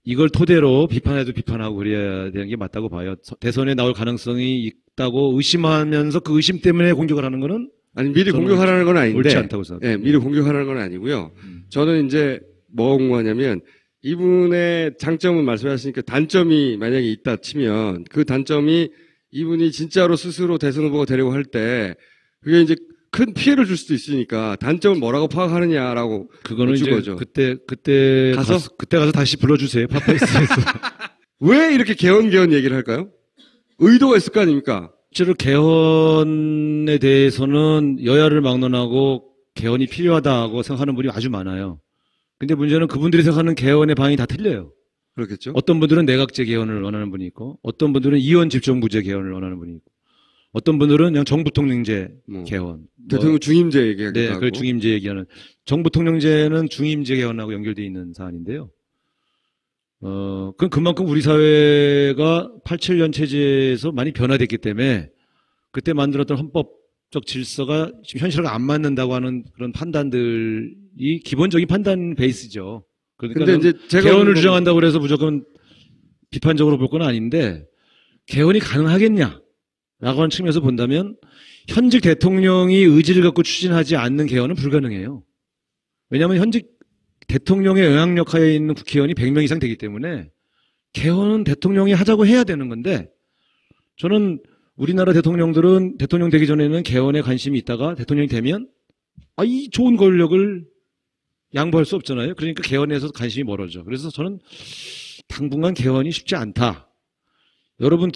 이걸 토대로 비판해도 비판하고 그래야 되는 게 맞다고 봐요. 대선에 나올 가능성이 있다고 의심하면서 그 의심 때문에 공격을 하는 거는 아니 미리 공격하라는 건 아닌데 옳지 않다고 생각해요. 네, 미리 공격하라는 건 아니고요. 저는 이제 뭐가 궁금하냐면 이분의 장점은 말씀하셨으니까 단점이 만약에 있다 치면 그 단점이 이분이 진짜로 스스로 대선 후보가 되려고 할 때 그게 이제 큰 피해를 줄 수도 있으니까 단점을 뭐라고 파악하느냐라고 그거는 이제 거죠. 그때 가서 다시 불러주세요. 파파이스에서. 왜 이렇게 개헌 얘기를 할까요? 의도가 있을 거 아닙니까? 실제로 개헌에 대해서는 여야를 막론하고 개헌이 필요하다고 생각하는 분이 아주 많아요. 근데 문제는 그분들이 생각하는 개헌의 방이 다 틀려요. 그렇겠죠. 어떤 분들은 내각제 개헌을 원하는 분이 있고 어떤 분들은 이원 집정부제 개헌을 원하는 분이 있고 어떤 분들은 그냥 정부 통령제 개헌. 대통령 중임제 얘기하기도 네, 하고. 그 중임제 얘기하는. 정부 통령제는 중임제 개헌하고 연결되어 있는 사안인데요. 그건 그만큼 우리 사회가 87년 체제에서 많이 변화됐기 때문에 그때 만들었던 헌법적 질서가 지금 현실과 안 맞는다고 하는 그런 판단들이 기본적인 판단 베이스죠. 그러니까 근데 이제 제가 개헌을 주장한다고 해서 무조건 비판적으로 볼 건 아닌데 개헌이 가능하겠냐? 라고 하는 측면에서 본다면 현직 대통령이 의지를 갖고 추진하지 않는 개헌은 불가능해요. 왜냐하면 현직 대통령의 영향력 하에 있는 국회의원이 100명 이상 되기 때문에 개헌은 대통령이 하자고 해야 되는 건데 저는 우리나라 대통령들은 대통령 되기 전에는 개헌에 관심이 있다가 대통령이 되면 이 좋은 권력을 양보할 수 없잖아요. 그러니까 개헌에서 관심이 멀어져. 그래서 저는 당분간 개헌이 쉽지 않다. 여러분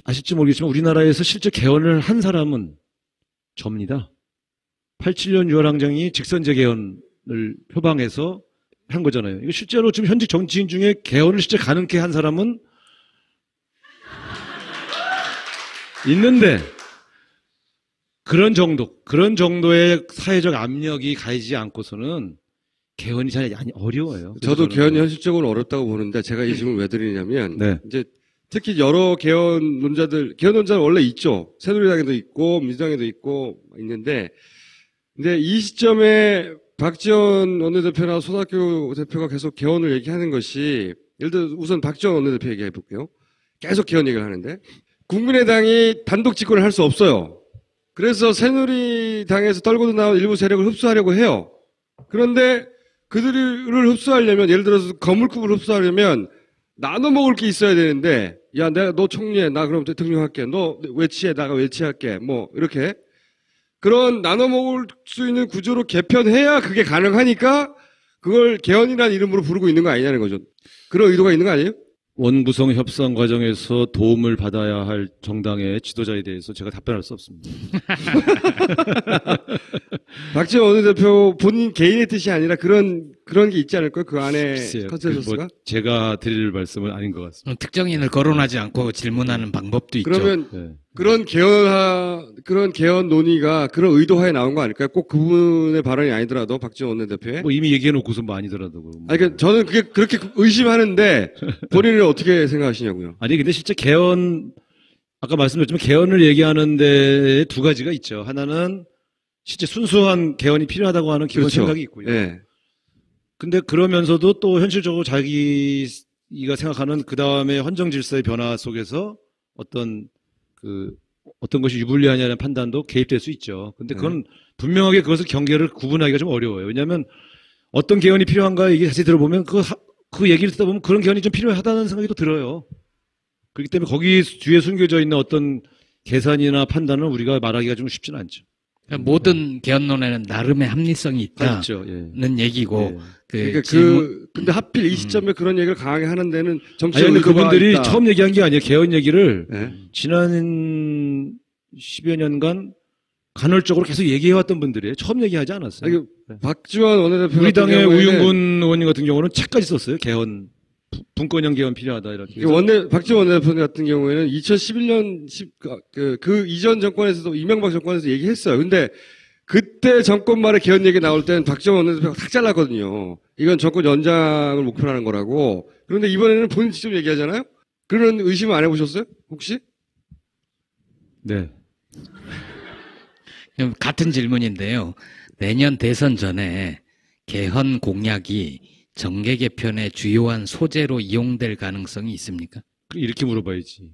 아실지 모르겠지만 우리나라에서 실제 개헌을 한 사람은 접니다. 87년 6월 항쟁이 직선제 개헌을 표방해서 한 거잖아요. 이거 실제로 지금 현직 정치인 중에 개헌을 실제 가능케 한 사람은 있는데 그런 정도의 사회적 압력이 가해지지 않고서는 개헌이 잘 어려워요. 저도 그래서 개헌이 현실적으로 어렵다고 보는데 제가 이 질문을 왜 드리냐면 네. 이제 특히 여러 개헌 논자는 원래 있죠. 새누리당에도 있고 민주당에도 있고 있는데 근데 이 시점에 박지원 원내대표나 손학규 대표가 계속 개헌을 얘기하는 것이 예를 들어 우선 박지원 원내대표 얘기해 볼게요. 계속 개헌 얘기를 하는데 국민의당이 단독 집권을 할 수 없어요. 그래서 새누리당에서 떨고도 나온 일부 세력을 흡수하려고 해요. 그런데 그들을 흡수하려면 예를 들어서 거물급을 흡수하려면 나눠 먹을 게 있어야 되는데 야 내가 너 총리해 나 그럼 대통령 할게 너 외치해 나가 외치할게 뭐 이렇게 그런 나눠 먹을 수 있는 구조로 개편해야 그게 가능하니까 그걸 개헌이라는 이름으로 부르고 있는 거 아니냐는 거죠. 그런 의도가 있는 거 아니에요? 원구성 협상 과정에서 도움을 받아야 할 정당의 지도자에 대해서 제가 답변할 수 없습니다. 박지원 원내대표 본인 개인의 뜻이 아니라 그런 게 있지 않을까요? 그 안에 글쎄요. 컨센서스가? 제가 드릴 말씀은 아닌 것 같습니다. 특정인을 거론하지 않고 질문하는 방법도 있죠. 그러면 네. 그런 개헌 논의가 그런 의도하에 나온 거 아닐까요? 꼭 그분의 발언이 아니더라도 박지원 원내대표의. 뭐 이미 얘기해놓고서 뭐 아니더라도. 아니, 그러니까 저는 그게 그렇게 의심하는데 본인은 어떻게 생각하시냐고요? 아니 근데 실제 개헌 아까 말씀드렸지만 개헌을 얘기하는 데 두 가지가 있죠. 하나는 실제 순수한 개헌이 필요하다고 하는 기본 그렇죠. 생각이 있고요. 네. 근데 그러면서도 또 현실적으로 자기가 생각하는 그 다음에 헌정 질서의 변화 속에서 어떤 것이 유불리하냐는 판단도 개입될 수 있죠. 근데 그건 분명하게 그것을 경계를 구분하기가 좀 어려워요. 왜냐하면 어떤 개헌이 필요한가 얘기 자세히 들어보면 그 얘기를 듣다 보면 그런 개헌이 좀 필요하다는 생각이 또 들어요. 그렇기 때문에 거기 뒤에 숨겨져 있는 어떤 계산이나 판단은 우리가 말하기가 좀 쉽지는 않죠. 모든 개헌론에는 나름의 합리성이 그렇죠. 있다는 예. 얘기고 예. 그러니까 근데 하필 이 시점에 그런 얘기를 강하게 하는 데는 정치적 아니, 근데 의도가 그분들이 있다. 처음 얘기한 게 아니에요. 개헌 얘기를 네. 지난 10여 년간 간헐적으로 계속 얘기해왔던 분들이에요. 처음 얘기하지 않았어요. 아니, 박지원 원내대표 우리 같은 당의 경우에는 우윤근 의원님 같은 경우는 책까지 썼어요. 개헌, 분권형 개헌 필요하다 이렇게. 박지원 원내대표 같은 경우에는 2011년 그 이전 정권에서도 이명박 정권에서 얘기했어요. 근데 그때 정권 말에 개헌 얘기 나올 때는 박지원 원내대표가 탁 잘랐거든요. 이건 정권 연장을 목표로 하는 거라고. 그런데 이번에는 본인 직접 얘기하잖아요. 그런 의심 안 해보셨어요? 혹시? 네. 같은 질문인데요. 내년 대선 전에 개헌 공약이 정계 개편의 주요한 소재로 이용될 가능성이 있습니까? 이렇게 물어봐야지.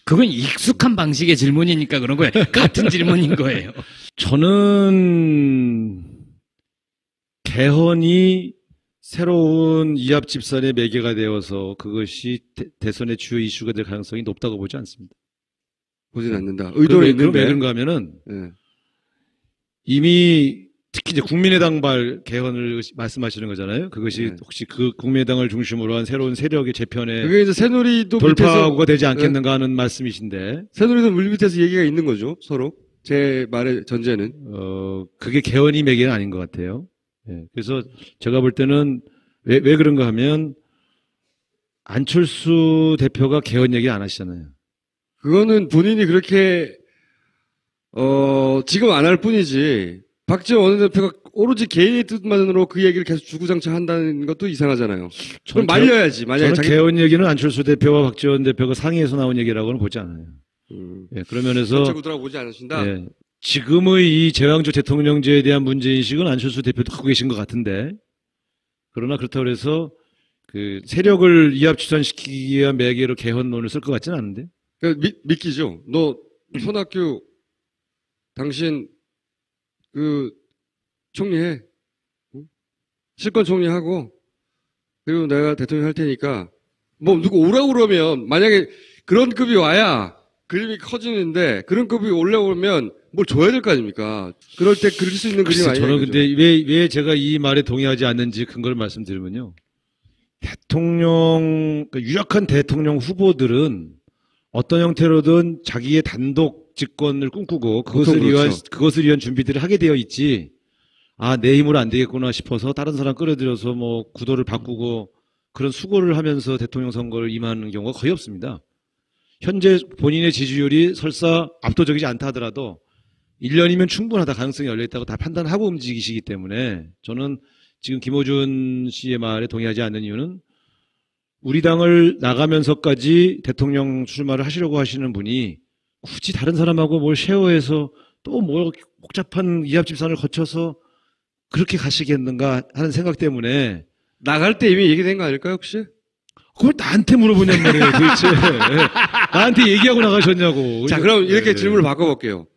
그건 익숙한 방식의 질문이니까 그런 거예요. 같은 질문인 거예요. 저는 개헌이 새로운 이합 집산의 매개가 되어서 그것이 대선의 주요 이슈가 될 가능성이 높다고 보지 않습니다. 보진 않는다. 의도는 왜 있는데. 그런가 하면은 네. 이미 특히 이제 국민의당발 개헌을 말씀하시는 거잖아요. 그것이 네. 혹시 그 국민의당을 중심으로 한 새로운 세력의 재편에 그게 이제 새누리도 돌파구가 되지 네. 않겠는가 하는 말씀이신데, 새누리도 물밑에서 얘기가 있는 거죠. 서로. 제 말의 전제는. 그게 개헌이 매개는 아닌 것 같아요. 예, 그래서 제가 볼 때는 왜 그런가 하면 안철수 대표가 개헌 얘기 안 하시잖아요. 그거는 본인이 그렇게 지금 안 할 뿐이지. 박지원 원내대표가 오로지 개인의 뜻만으로 그 얘기를 계속 주구장창한다는 것도 이상하잖아요. 그럼 말려야지. 만약에 저는 개헌 얘기는 안철수 대표와 박지원 대표가 상의해서 나온 얘기라고는 보지 않아요. 예, 그런 면에서 전체 구도라고 보지 않으신다. 예, 지금의 이 제왕적 대통령제에 대한 문제인식은 안철수 대표도 갖고 계신 것 같은데, 그러나 그렇다고 해서 그 세력을 이합집산시키기 위한 매개로 개헌론을 쓸 것 같지는 않은데. 그러니까 믿기죠. 너 손학규 당신 그 총리해. 응? 실권 총리하고 그리고 내가 대통령 할 테니까 뭐 누구 오라고 그러면 만약에 그런 급이 와야 그림이 커지는데 그런 급이 올라오면 뭘 줘야 될 거 아닙니까? 그럴 때 그릴 수 있는 그림 아니에요. 저는 근데 왜 제가 이 말에 동의하지 않는지 근거를 말씀드리면요. 그러니까 유력한 대통령 후보들은 어떤 형태로든 자기의 단독 집권을 꿈꾸고 그것을 그렇죠. 위한 준비들을 하게 되어 있지, 내 힘으로 안 되겠구나 싶어서 다른 사람 끌어들여서 뭐 구도를 바꾸고 그런 수고를 하면서 대통령 선거를 임하는 경우가 거의 없습니다. 현재 본인의 지지율이 설사 압도적이지 않다 하더라도 1년이면 충분하다, 가능성이 열려있다고 다 판단하고 움직이시기 때문에 저는 지금 김어준 씨의 말에 동의하지 않는 이유는 우리 당을 나가면서까지 대통령 출마를 하시려고 하시는 분이 굳이 다른 사람하고 뭘 쉐어해서 또 뭐 복잡한 이합집산을 거쳐서 그렇게 가시겠는가 하는 생각 때문에 나갈 때 이미 얘기된 거 아닐까요, 혹시? 그걸 나한테 물어보냔 말이에요, 도대체. 나한테 얘기하고 나가셨냐고. 자, 그럼 이렇게 네. 질문을 바꿔볼게요.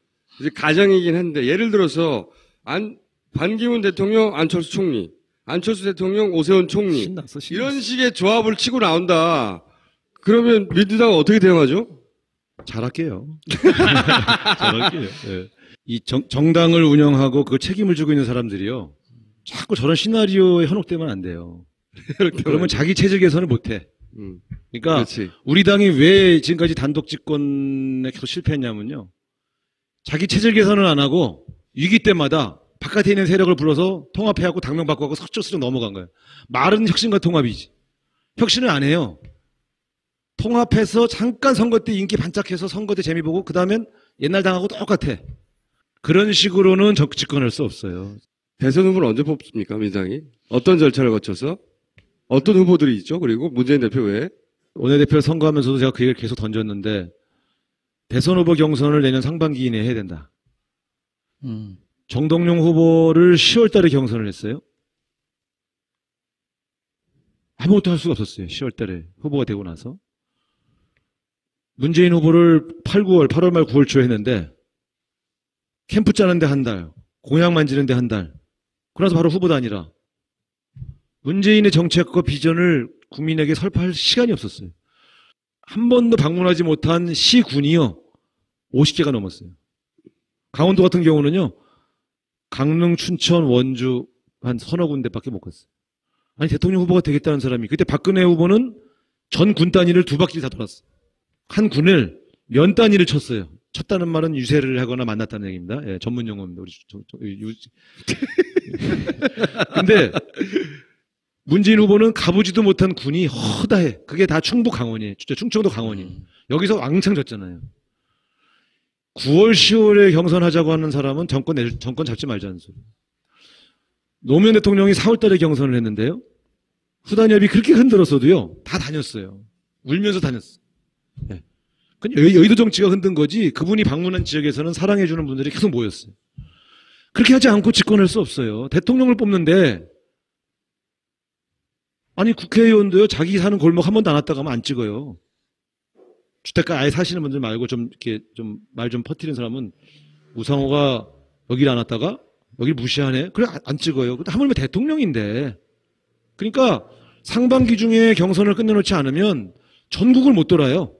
이제 가정이긴 한데, 예를 들어서, 반기문 대통령, 안철수 총리, 안철수 대통령, 오세훈 총리. 신났어. 이런 식의 조합을 치고 나온다. 그러면 민주당은 어떻게 대응하죠? 잘할게요. 잘할게요. 네. 이 정당을 운영하고 그 책임을 지고 있는 사람들이요. 자꾸 저런 시나리오에 현혹되면 안 돼요. 그러면 자기 체제 개선을 못 해. 그러니까 그렇지. 우리 당이 왜 지금까지 단독 집권에 계속 실패했냐면요. 자기 체질 개선을 안 하고 위기 때마다 바깥에 있는 세력을 불러서 통합해갖고 당명 바꿔갖고 서쪽서쪽 넘어간 거예요. 말은 혁신과 통합이지. 혁신을 안 해요. 통합해서 잠깐 선거 때 인기 반짝해서 선거 때 재미 보고 그 다음엔 옛날 당하고 똑같아. 그런 식으로는 집권할 수 없어요. 대선 후보를 언제 뽑습니까, 민주당이? 어떤 절차를 거쳐서? 어떤 후보들이 있죠? 그리고 문재인 대표 외에? 원내대표 선거하면서도 제가 그 얘기를 계속 던졌는데 대선 후보 경선을 내년 상반기 이내에 해야 된다. 정동영 후보를 10월 달에 경선을 했어요. 아무것도 할 수가 없었어요. 10월 달에 후보가 되고 나서. 문재인 후보를 8월 말 9월 초에 했는데 캠프 짜는데 한 달, 공약 만지는데 한 달. 그러나서 바로 후보도 아니라 문재인의 정책과 비전을 국민에게 설파할 시간이 없었어요. 한 번도 방문하지 못한 시군이요. 50개가 넘었어요. 강원도 같은 경우는요. 강릉, 춘천, 원주 한 서너 군데밖에 못 갔어요. 아니 대통령 후보가 되겠다는 사람이 그때 박근혜 후보는 전 군 단위를 2바퀴를 다 돌았어요. 한 군을 면 단위를 쳤어요. 쳤다는 말은 유세를 하거나 만났다는 얘기입니다. 예, 전문 용어입니다. 근데 문재인 후보는 가보지도 못한 군이 허다해. 그게 다 충북 강원이에요. 충청도 강원이에요. 여기서 왕창 졌잖아요. 9월, 10월에 경선하자고 하는 사람은 정권 잡지 말자는 소리. 노무현 대통령이 4월 달에 경선을 했는데요. 후단협이 그렇게 흔들었어도요. 다 다녔어요. 울면서 다녔어요. 네. 여의도 정치가 흔든 거지 그분이 방문한 지역에서는 사랑해주는 분들이 계속 모였어요. 그렇게 하지 않고 집권할 수 없어요. 대통령을 뽑는데 아니 국회의원도요. 자기 사는 골목 한 번도 안 왔다 가면 안 찍어요. 주택가 아예 사시는 분들 말고 좀 이렇게 좀 말 좀 퍼뜨리는 사람은 우상호가 여기를 안 왔다가 여기를 무시하네. 그래 안 찍어요. 근데 하물며 대통령인데. 그러니까 상반기 중에 경선을 끝내놓지 않으면 전국을 못 돌아요.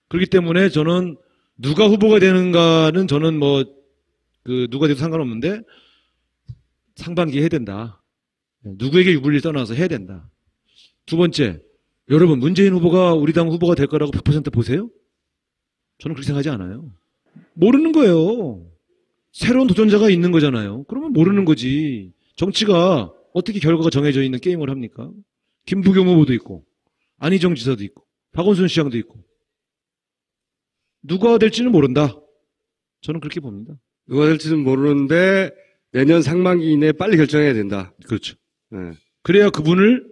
그렇기 때문에 저는 누가 후보가 되는가는 저는 누가 돼도 상관없는데 상반기에 해야 된다. 누구에게 유불리를 떠나서 해야 된다. 두 번째, 여러분 문재인 후보가 우리 당 후보가 될 거라고 100% 보세요? 저는 그렇게 생각하지 않아요. 모르는 거예요. 새로운 도전자가 있는 거잖아요. 그러면 모르는 거지. 정치가 어떻게 결과가 정해져 있는 게임을 합니까? 김부겸 후보도 있고 안희정 지사도 있고 박원순 시장도 있고 누가 될지는 모른다. 저는 그렇게 봅니다. 누가 될지는 모르는데 내년 상반기 이내에 빨리 결정해야 된다. 그렇죠. 네. 그래야 그분을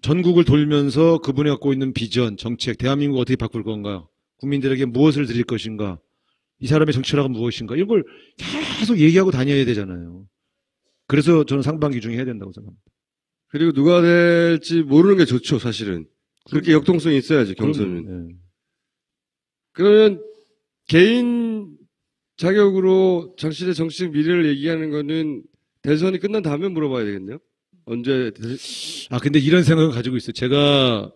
전국을 돌면서 그분이 갖고 있는 비전, 정책, 대한민국 어떻게 바꿀 건가, 국민들에게 무엇을 드릴 것인가, 이 사람의 정치라가 무엇인가, 이런 걸 계속 얘기하고 다녀야 되잖아요. 그래서 저는 상반기 중에 해야 된다고 생각합니다. 그리고 누가 될지 모르는 게 좋죠, 사실은. 그렇게 역동성이 있어야지, 경선은. 네. 그러면 개인 자격으로 당신의 정치적 미래를 얘기하는 거는 대선이 끝난 다음에 물어봐야 되겠네요. 언제 근데 이런 생각을 가지고 있어요. 제가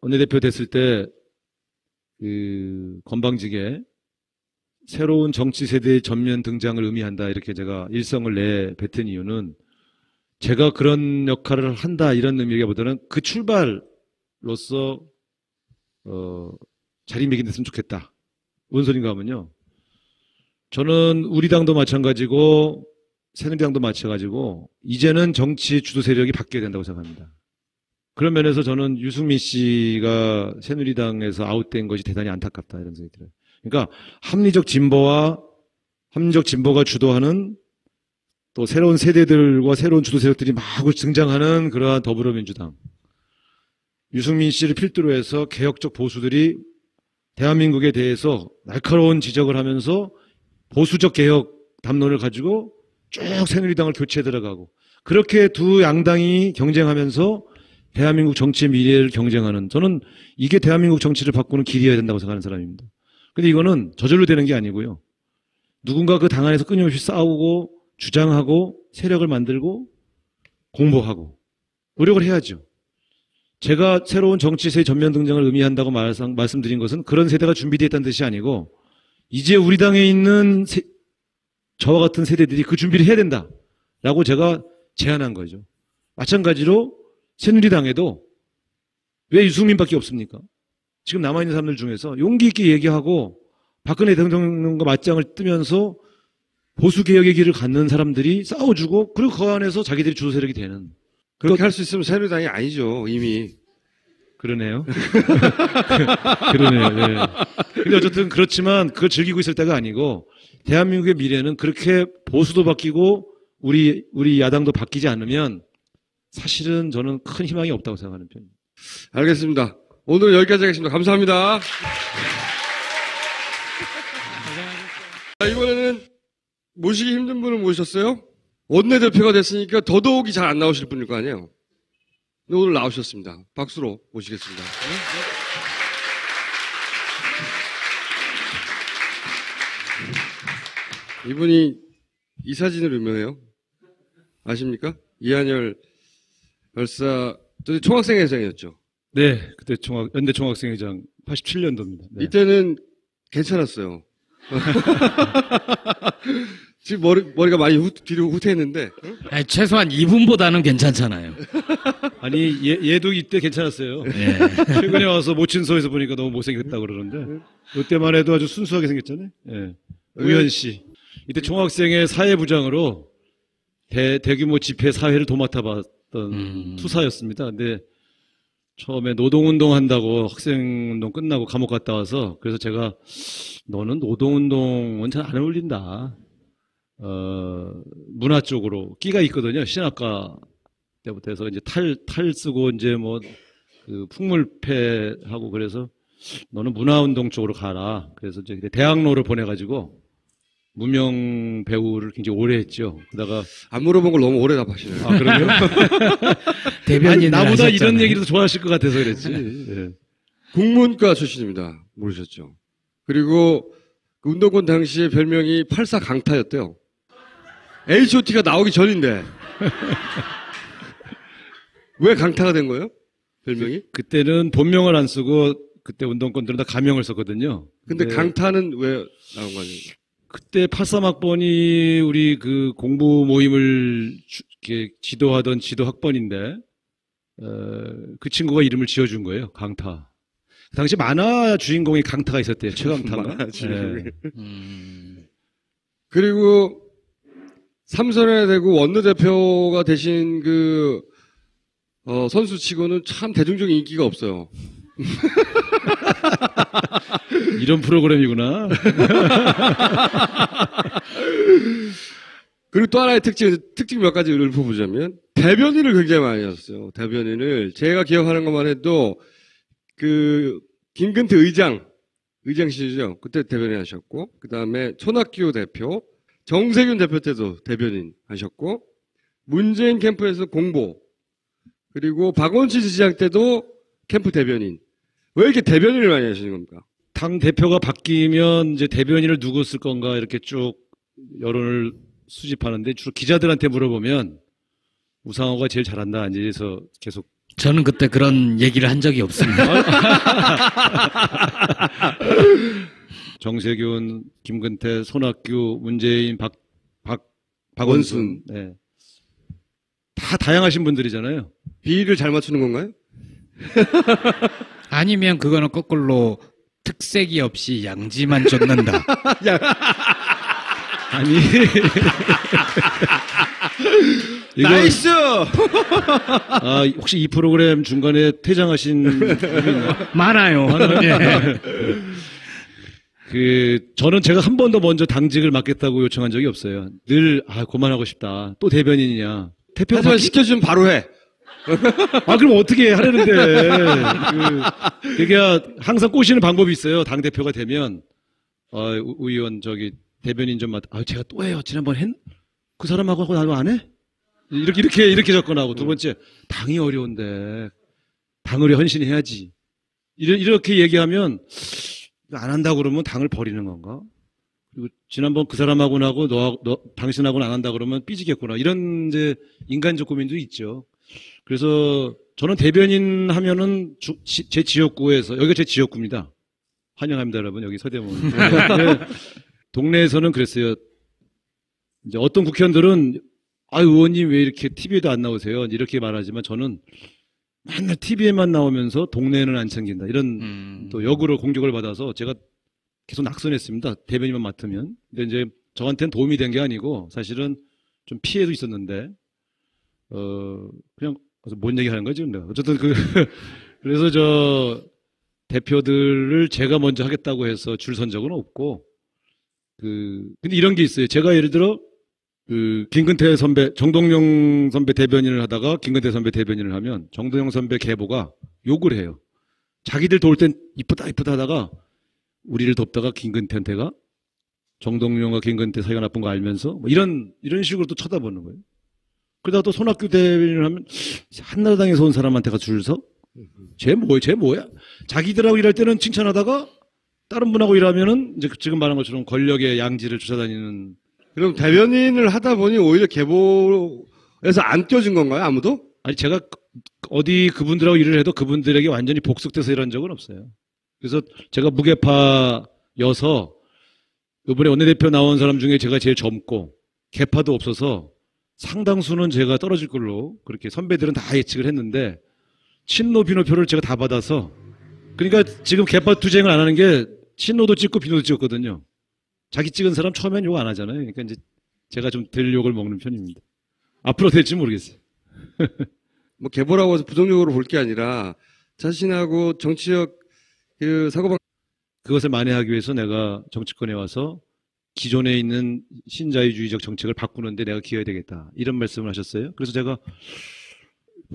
원내대표 됐을 때 건방지게 새로운 정치 세대의 전면 등장을 의미한다 이렇게 제가 일성을 내뱉은 이유는 제가 그런 역할을 한다 이런 의미보다는 그 출발로서 자리매김됐으면 좋겠다. 뭔 소린가 하면요. 저는 우리 당도 마찬가지고 새누리당도 마찬가지고 이제는 정치 주도 세력이 바뀌어야 된다고 생각합니다. 그런 면에서 저는 유승민 씨가 새누리당에서 아웃된 것이 대단히 안타깝다 이런 생각이 들어요. 그러니까 합리적 진보가 주도하는 또 새로운 세대들과 새로운 주도 세력들이 마구 등장하는 그러한 더불어민주당. 유승민 씨를 필두로 해서 개혁적 보수들이 대한민국에 대해서 날카로운 지적을 하면서 보수적 개혁 담론을 가지고 쭉 새누리당을 교체해 들어가고 그렇게 두 양당이 경쟁하면서 대한민국 정치의 미래를 경쟁하는 저는 이게 대한민국 정치를 바꾸는 길이어야 된다고 생각하는 사람입니다. 근데 이거는 저절로 되는 게 아니고요. 누군가 그 당 안에서 끊임없이 싸우고 주장하고 세력을 만들고 공모하고 노력을 해야죠. 제가 새로운 정치세의 전면 등장을 의미한다고 말씀드린 것은 그런 세대가 준비되어 있다는 뜻이 아니고 이제 우리 당에 있는 저와 같은 세대들이 그 준비를 해야 된다라고 제가 제안한 거죠. 마찬가지로 새누리당에도 왜 유승민밖에 없습니까? 지금 남아있는 사람들 중에서 용기 있게 얘기하고 박근혜 대통령과 맞짱을 뜨면서 보수개혁의 길을 갖는 사람들이 싸워주고 그리고 그 안에서 자기들이 주도 세력이 되는. 그렇게 할 수 있으면 새누리당이 아니죠, 이미. 그러네요. 그러네요. 네. 근데 어쨌든 그렇지만 그걸 즐기고 있을 때가 아니고 대한민국의 미래는 그렇게 보수도 바뀌고 우리 야당도 바뀌지 않으면 사실은 저는 큰 희망이 없다고 생각하는 편입니다. 알겠습니다. 오늘 여기까지 하겠습니다. 감사합니다. 자, 이번에는 모시기 힘든 분을 모셨어요. 원내대표가 됐으니까 더더욱이 잘 안 나오실 분일 거 아니에요. 근데 오늘 나오셨습니다. 박수로 모시겠습니다. 이분이 이 사진으로 유명해요. 아십니까? 이한열 열사, 총학생회장이었죠. 네, 그때 연대 총학생회장 87년도입니다. 네. 이때는 괜찮았어요. 지금 머리가 많이 뒤로 후퇴했는데. 아니, 최소한 이분보다는 괜찮잖아요. 아니, 얘도 이때 괜찮았어요. 네. 최근에 와서 모친소에서 보니까 너무 못생겼다고 그러는데. 이때만 해도 아주 순수하게 생겼잖아요. 예. 우현 씨. 이때 총학생회 사회부장으로 대규모 집회 사회를 도맡아 봤던 투사였습니다. 근데 처음에 노동운동 한다고 학생운동 끝나고 감옥 갔다 와서 그래서 제가 너는 노동운동은 잘 안 어울린다. 문화 쪽으로 끼가 있거든요. 신학과 때부터 해서 이제 탈 쓰고 이제 뭐 그 풍물패하고 그래서 너는 문화운동 쪽으로 가라. 그래서 이제 대학로를 보내가지고 무명 배우를 굉장히 오래 했죠. 그러다가 안 물어본 걸 너무 오래 답하시네요. 아, 그러면 대변인을 나보다 하셨잖아요. 이런 얘기를 더 좋아하실 것 같아서 그랬지. 예. 국문과 출신입니다. 모르셨죠? 그리고 그 운동권 당시에 별명이 84 강타였대요. H.O.T가 나오기 전인데. 왜 강타가 된 거예요? 별명이? 그때는 본명을 안 쓰고 그때 운동권들은 다 가명을 썼거든요. 근데 강타는 왜 나온 거 아니에요? 그때 83학번이 우리 그 공부 모임을 이렇게 지도하던 지도 학번인데 그 친구가 이름을 지어준 거예요. 강타. 그 당시 만화 주인공이 강타가 있었대요. 최강타가. 만화 주인공이. 네. 그리고 삼선에 대고 원내대표가 되신 그 선수치고는 참 대중적인 인기가 없어요. 이런 프로그램이구나. 그리고 또 하나의 특징 몇 가지를 읊어보자면 대변인을 굉장히 많이 하셨어요. 대변인을 제가 기억하는 것만 해도 그 김근태 의장실이죠. 그때 대변인 하셨고 그 다음에 손학규 대표, 정세균 대표 때도 대변인 하셨고 문재인 캠프에서 공보 그리고 박원순 지지장 때도 캠프 대변인. 왜 이렇게 대변인을 많이 하시는 겁니까? 당 대표가 바뀌면 이제 대변인을 누구 쓸 건가 이렇게 쭉 여론을 수집하는데 주로 기자들한테 물어보면 우상호가 제일 잘한다 이제서 계속 저는 그때 그런 얘기를 한 적이 없습니다. 정세균, 김근태, 손학규, 문재인, 박원순, 네. 다 다양하신 분들이잖아요. 비위를 잘 맞추는 건가요? 아니면 그거는 거꾸로 특색이 없이 양지만 쫓는다. 아니. 이거, 나이스! 혹시 이 프로그램 중간에 퇴장하신 분이 있나요? 많아요. 예. 저는 제가 한 번도 먼저 당직을 맡겠다고 요청한 적이 없어요. 늘, 그만하고 싶다. 또 대변인이냐. 대표가 하지만 시켜주면 바로 해. 그럼 어떻게 하려는데. 그게 항상 꼬시는 방법이 있어요. 당대표가 되면, 의원, 대변인 좀 제가 또 해요. 지난번 그 사람하고 나도 안 해? 이렇게 접근하고. 두 번째, 당이 어려운데, 당을 헌신해야지. 이렇게 얘기하면, 안 한다고 그러면 당을 버리는 건가? 그리고 지난번 그 사람하고 나고 당신하고는 안 한다 그러면 삐지겠구나. 이런 이제 인간적 고민도 있죠. 그래서 저는 대변인 하면은 제 지역구에서, 여기가 제 지역구입니다. 환영합니다, 여러분. 여기 서대문. 동네에서는 그랬어요. 이제 어떤 국회의원들은 의원님 왜 이렇게 TV에도 안 나오세요? 이렇게 말하지만 저는 맨날 TV에만 나오면서 동네에는 안 챙긴다. 이런 또 역으로 공격을 받아서 제가 계속 낙선했습니다. 대변인만 맡으면. 근데 이제 저한테는 도움이 된 게 아니고 사실은 좀 피해도 있었는데, 그냥 뭔 얘기 하는 거지? 근데 어쨌든 그래서 대표들을 제가 먼저 하겠다고 해서 줄 선 적은 없고, 근데 이런 게 있어요. 제가 예를 들어, 김근태 선배, 정동영 선배 대변인을 하다가 김근태 선배 대변인을 하면 정동영 선배 계보가 욕을 해요. 자기들 도울 땐 이쁘다 하다가 우리를 돕다가 김근태한테가 정동영과 김근태 사이가 나쁜 거 알면서 이런 식으로 또 쳐다보는 거예요. 그러다가 또 손학규 대변인을 하면 한나라당에서 온 사람한테가 줄 서? 쟤 뭐야? 자기들하고 일할 때는 칭찬하다가 다른 분하고 일하면은 이제 지금 말한 것처럼 권력의 양지를 쫓아다니는. 그럼 대변인을 하다 보니 오히려 계보에서 안 껴준 건가요? 아무도? 아니, 제가 어디 그분들하고 일을 해도 그분들에게 완전히 복속돼서 일한 적은 없어요. 그래서 제가 무계파여서 이번에 원내대표 나온 사람 중에 제가 제일 젊고 계파도 없어서 상당수는 제가 떨어질 걸로 그렇게 선배들은 다 예측을 했는데 친노 비노표를 제가 다 받아서, 그러니까 지금 계파 투쟁을 안 하는 게 친노도 찍고 비노도 찍었거든요. 자기 찍은 사람 처음엔 욕 안 하잖아요. 그러니까 이제 제가 좀 덜 욕을 먹는 편입니다. 앞으로 될지 모르겠어요. 뭐 계보라고 해서 부정적으로 볼 게 아니라 자신하고 정치적 사고방 그것을 만회하기 위해서 내가 정치권에 와서 기존에 있는 신자유주의적 정책을 바꾸는데 내가 기여해야 되겠다. 이런 말씀을 하셨어요. 그래서 제가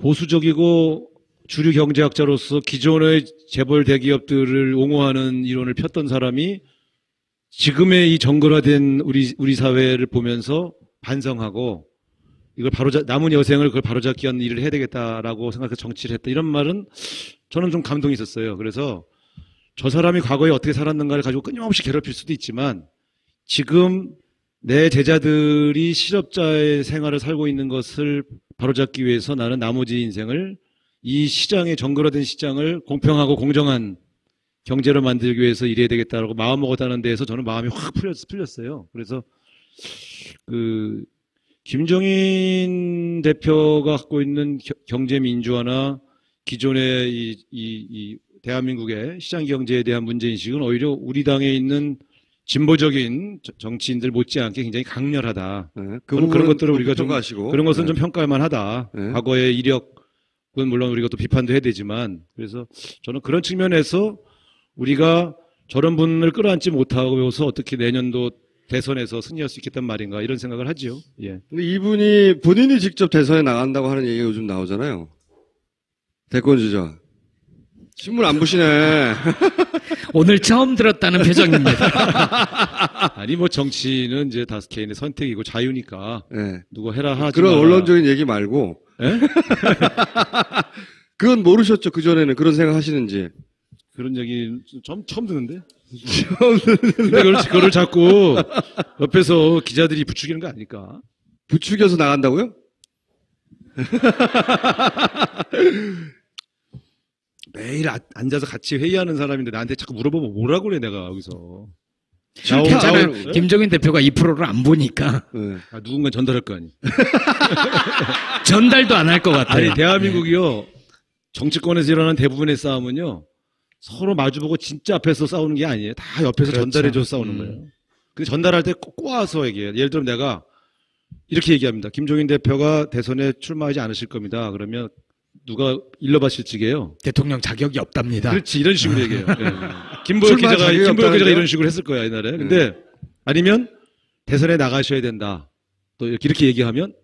보수적이고 주류 경제학자로서 기존의 재벌 대기업들을 옹호하는 이론을 폈던 사람이 지금의 이 정글화된 우리 사회를 보면서 반성하고 이걸 남은 여생을 그걸 바로잡기 위한 일을 해야 되겠다라고 생각해서 정치를 했다. 이런 말은 저는 좀 감동이 있었어요. 그래서 저 사람이 과거에 어떻게 살았는가를 가지고 끊임없이 괴롭힐 수도 있지만 지금 내 제자들이 실업자의 생활을 살고 있는 것을 바로잡기 위해서 나는 나머지 인생을 이 시장의 정글화된 시장을 공평하고 공정한 경제로 만들기 위해서 일해야 되겠다라고 마음먹었다는 데에서 저는 마음이 확 풀렸어요. 그래서 김종인 대표가 갖고 있는 경제 민주화나 기존의 이 대한민국의 시장 경제에 대한 문제인식은 오히려 우리 당에 있는 진보적인 정치인들 못지않게 굉장히 강렬하다. 네, 그런 것들을 우리가 좀 평가하시고. 그런 것은 좀 평가할 만하다. 네. 과거의 이력은 물론 우리가 또 비판도 해야 되지만, 그래서 저는 그런 측면에서 우리가 저런 분을 끌어안지 못하고서 어떻게 내년도 대선에서 승리할 수 있겠단 말인가 이런 생각을 하지요. 예. 근데 이분이 본인이 직접 대선에 나간다고 하는 얘기가 요즘 나오잖아요. 대권 주자. 신문 안 보시네. 오늘 처음 들었다는 표정입니다. 아니 뭐 정치는 이제 다 개인의 선택이고 자유니까 네. 누구 해라 하지 그런 마라. 언론적인 얘기 말고. 예? 그건 모르셨죠? 그전에는 그런 생각 하시는지. 그런 얘기 처음 듣는데. 근데 그걸 자꾸 옆에서 기자들이 부추기는 거 아닐까? 부추겨서 나간다고요? 매일 앉아서 같이 회의하는 사람인데 나한테 자꾸 물어보면 뭐라고 그래 내가 여기서. 괜찮아요. 김종인 대표가 이 프로를 안 보니까 네. 누군가 전달할 거 아니. 전달도 안 할 것 같아요. 아니 대한민국이요. 정치권에서 일어나는 대부분의 싸움은요. 서로 마주보고 진짜 앞에서 싸우는 게 아니에요. 다 옆에서 그렇죠. 전달해줘서 싸우는 거예요. 근데 전달할 때 꼭 꼬아서 얘기해요. 예를 들면 내가 이렇게 얘기합니다. 김종인 대표가 대선에 출마하지 않으실 겁니다. 그러면 누가 일러바실지게요. 대통령 자격이 없답니다. 그렇지, 이런 식으로 얘기해요. 네. 김보혁 출마 기자가 자격이 없다는데요? 이런 식으로 했을 거야, 옛날에. 근데 아니면 대선에 나가셔야 된다. 또 이렇게 얘기하면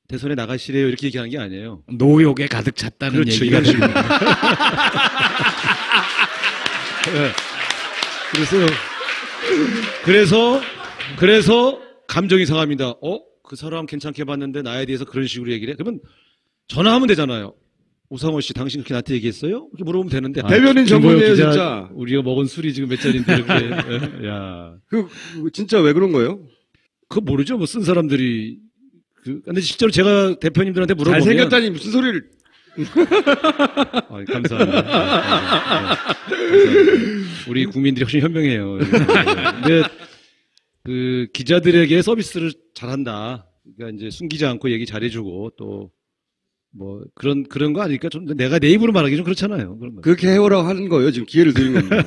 대선에 나가시래요. 이렇게 얘기하는 게 아니에요. 노욕에 가득 찼다는 그렇죠, 얘기가 이런 식으로. 네. 그래서 감정이 상합니다. 그 사람 괜찮게 봤는데 나에 대해서 그런 식으로 얘기를 해? 그러면 전화하면 되잖아요. 우상호 씨, 당신 그렇게 나한테 얘기했어요? 이렇게 물어보면 되는데. 대변인 김보혁 전문이에요, 기자, 진짜. 우리가 먹은 술이 지금 몇 잔인데 이렇게. 야, 진짜 왜 그런 거예요? 그거 모르죠. 뭐 쓴 사람들이. 근데 실제로 제가 대표님들한테 물어보면. 잘생겼다니 무슨 소리를. 감사합니다. 감사합니다. 우리 국민들이 훨씬 현명해요. 근데 그 기자들에게 서비스를 잘한다. 그러니까 이제 숨기지 않고 얘기 잘해주고 또 뭐 그런 거 아닐까? 좀 내가 내 입으로 말하기 좀 그렇잖아요. 그런 거. 그렇게 해오라고 하는 거예요. 지금 기회를 드린 겁니다.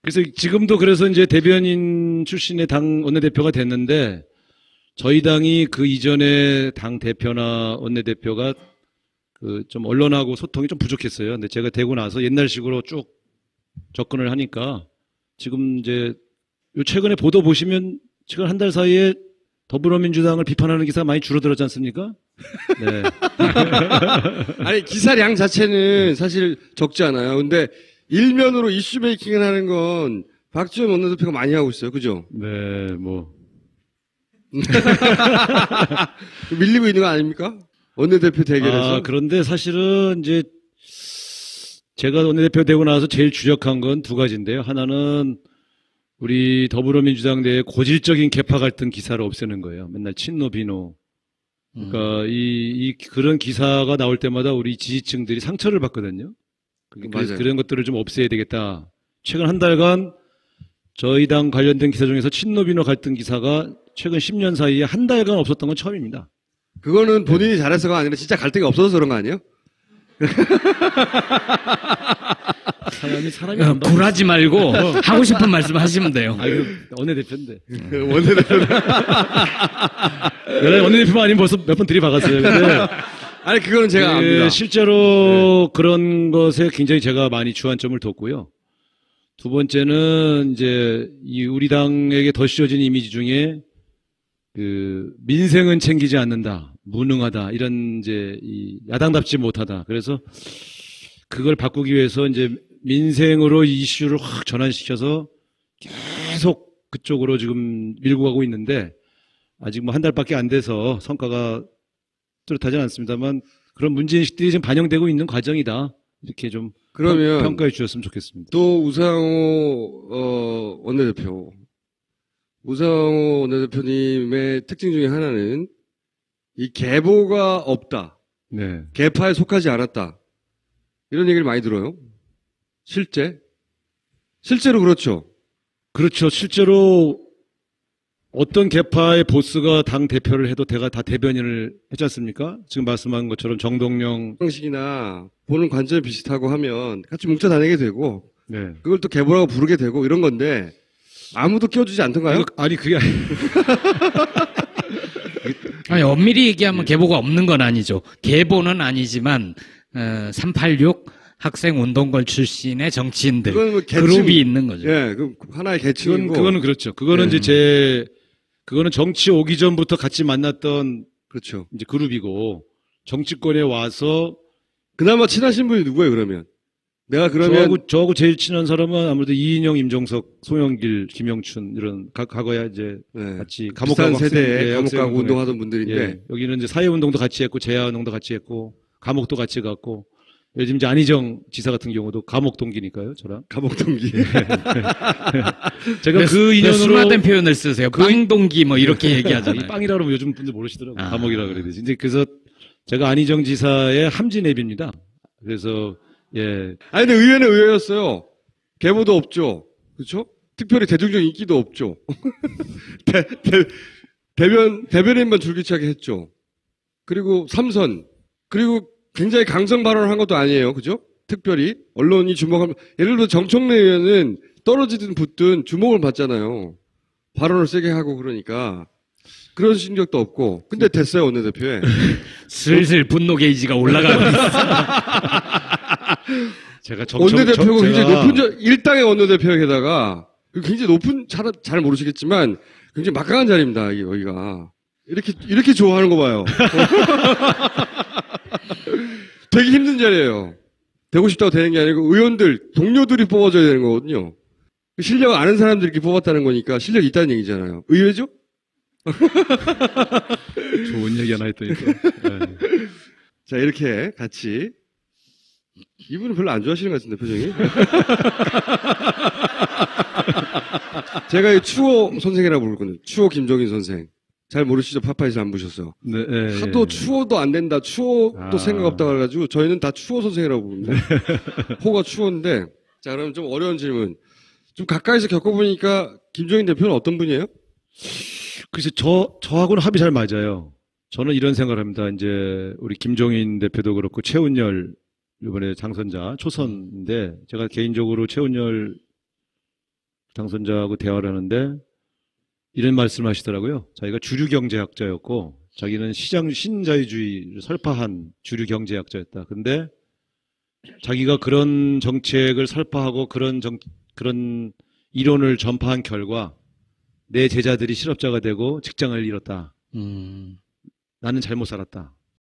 그래서 지금도 그래서 이제 대변인 출신의 당 원내대표가 됐는데 저희 당이 그 이전에 당 대표나 원내대표가 그 좀 언론하고 소통이 좀 부족했어요. 근데 제가 되고 나서 옛날식으로 쭉 접근을 하니까 지금 이제 요 최근에 보도 보시면 지금 한 달 사이에 더불어민주당을 비판하는 기사가 많이 줄어들었지 않습니까? 네. 아니, 기사량 자체는 사실 적지 않아요. 근데 일면으로 이슈 메이킹을 하는 건 박지원 원내대표가 많이 하고 있어요. 그죠? 네, 뭐. 밀리고 있는 거 아닙니까? 원내대표 대결에서. 그런데 사실은 이제 제가 원내대표 되고 나서 제일 주력한 건 두 가지인데요. 하나는 우리 더불어민주당 내에 고질적인 계파 갈등 기사를 없애는 거예요. 맨날 친노 비노. 그러니까 그런 기사가 나올 때마다 우리 지지층들이 상처를 받거든요. 그래서 맞아요. 그런 것들을 좀 없애야 되겠다. 최근 한 달간 저희 당 관련된 기사 중에서 친노 비노 갈등 기사가 최근 10년 사이에 한 달간 없었던 건 처음입니다. 그거는 본인이 잘해서가 아니라 진짜 갈등이 없어서 그런 거 아니에요? 사람이 안 굴하지 말고 하고 싶은 말씀 하시면 돼요. 원내대표인데. 원내대표. 원내대표만 아니면 벌써 몇 번 들이박았어요. 근데 아니, 그거는 제가 압니다. 실제로 그런 것에 굉장히 제가 많이 주안점을 뒀고요. 두 번째는 이제 이 우리 당에게 더 씌워진 이미지 중에 그 민생은 챙기지 않는다, 무능하다 이런 이제 이 야당답지 못하다. 그래서 그걸 바꾸기 위해서 이제 민생으로 이슈를 확 전환시켜서 계속 그쪽으로 지금 밀고 가고 있는데 아직 뭐 한 달밖에 안 돼서 성과가 뚜렷하지는 않습니다만 그런 문제인식들이 지금 반영되고 있는 과정이다. 이렇게 좀 그러면 평가해 주셨으면 좋겠습니다. 또 우상호 원내대표. 우상호 원내대표님의 특징 중에 하나는 이 계보가 없다. 네. 계파에 속하지 않았다. 이런 얘기를 많이 들어요. 실제로 그렇죠. 그렇죠. 실제로 어떤 계파의 보스가 당 대표를 해도 다 대변인을 했지 않습니까? 지금 말씀한 것처럼 정동영. 방식이나 보는 관점이 비슷하고 하면 같이 뭉쳐 다니게 되고 네. 그걸 또 계보라고 부르게 되고 이런 건데 아무도 끼워주지 않던가요? 아니 그게 아니, 엄밀히 얘기하면 계보가 없는 건 아니죠. 계보는 아니지만 386 학생운동권 출신의 정치인들 그건 뭐 그룹이 있는 거죠. 예, 그 하나의 계층이고. 그거는 그렇죠. 그거는 네. 이제 그거는 정치 오기 전부터 같이 만났던 그렇죠. 이제 그룹이고 정치권에 와서 그나마 친하신 분이 누구예요, 그러면? 내가 그러면 저하고 제일 친한 사람은 아무래도 이인영, 임종석, 송영길, 김영춘 이런 과거에 이제 네, 같이 감옥 비슷한 가고 세대에 감옥 가고 학생운동에 운동하던 분들인데 예, 여기는 이제 사회운동도 같이 했고 재하운동도 같이 했고 감옥도 같이 갔고 요즘 이제 안희정 지사 같은 경우도 감옥 동기니까요, 저랑. 감옥 동기. 제가 그 인연으로 수많은 표현을 쓰세요. 빵동기 뭐 이렇게 이 얘기하잖아요. 빵이라 그러면 요즘 분들 모르시더라고요. 아. 감옥이라 그래야 되지. 이제 그래서 제가 안희정 지사의 함진앱입니다. 그래서 예. 아니, 근데 의외는 의외였어요. 계보도 없죠. 그렇죠? 특별히 대중적 인기도 없죠. 대변인만 줄기차게 했죠. 그리고 삼선. 그리고 굉장히 강성 발언을 한 것도 아니에요. 그죠? 특별히. 언론이 주목하면. 예를 들어 정청래 의원은 떨어지든 붙든 주목을 받잖아요. 발언을 세게 하고 그러니까 그런 신경도 없고. 근데 됐어요, 원내대표에. 슬슬 분노 게이지가 올라가고 있어. 제가 원내대표가 굉장히 높은 일당의 원내대표에다가 굉장히 높은 잘 모르시겠지만 굉장히 막강한 자리입니다. 여기가 이렇게 좋아하는 거 봐요. 되게 힘든 자리예요. 되고 싶다고 되는 게 아니고 의원들 동료들이 뽑아줘야 되는 거거든요. 실력 아는 사람들이 이렇게 뽑았다는 거니까 실력이 있다는 얘기잖아요. 의외죠? 좋은 얘기 하나 했더니 또. 네. 자, 이렇게 같이. 이분은 별로 안 좋아하시는 것 같은데, 표정이. 제가 이 추호 선생이라고 부르거든요. 추호 김종인 선생. 잘 모르시죠? 파파이스 안 보셨어. 네, 하도 추호도 안 된다, 추호도 생각 없다 그래가지고 저희는 다 추호 선생이라고 부릅니다. 호가 추호인데. 자, 그럼 좀 어려운 질문. 좀 가까이서 겪어보니까 김종인 대표는 어떤 분이에요? 글쎄, 저하고는 합이 잘 맞아요. 저는 이런 생각을 합니다. 이제, 우리 김종인 대표도 그렇고, 최은열, 이번에 당선자, 초선인데, 제가 개인적으로 최은열 당선자하고 대화를 하는데, 이런 말씀을 하시더라고요. 자기가 주류경제학자였고, 자기는 신자유주의를 설파한 주류경제학자였다. 근데, 자기가 그런 정책을 설파하고 그런 이론을 전파한 결과, 내 제자들이 실업자가 되고 직장을 잃었다. 나는 잘못 살았다.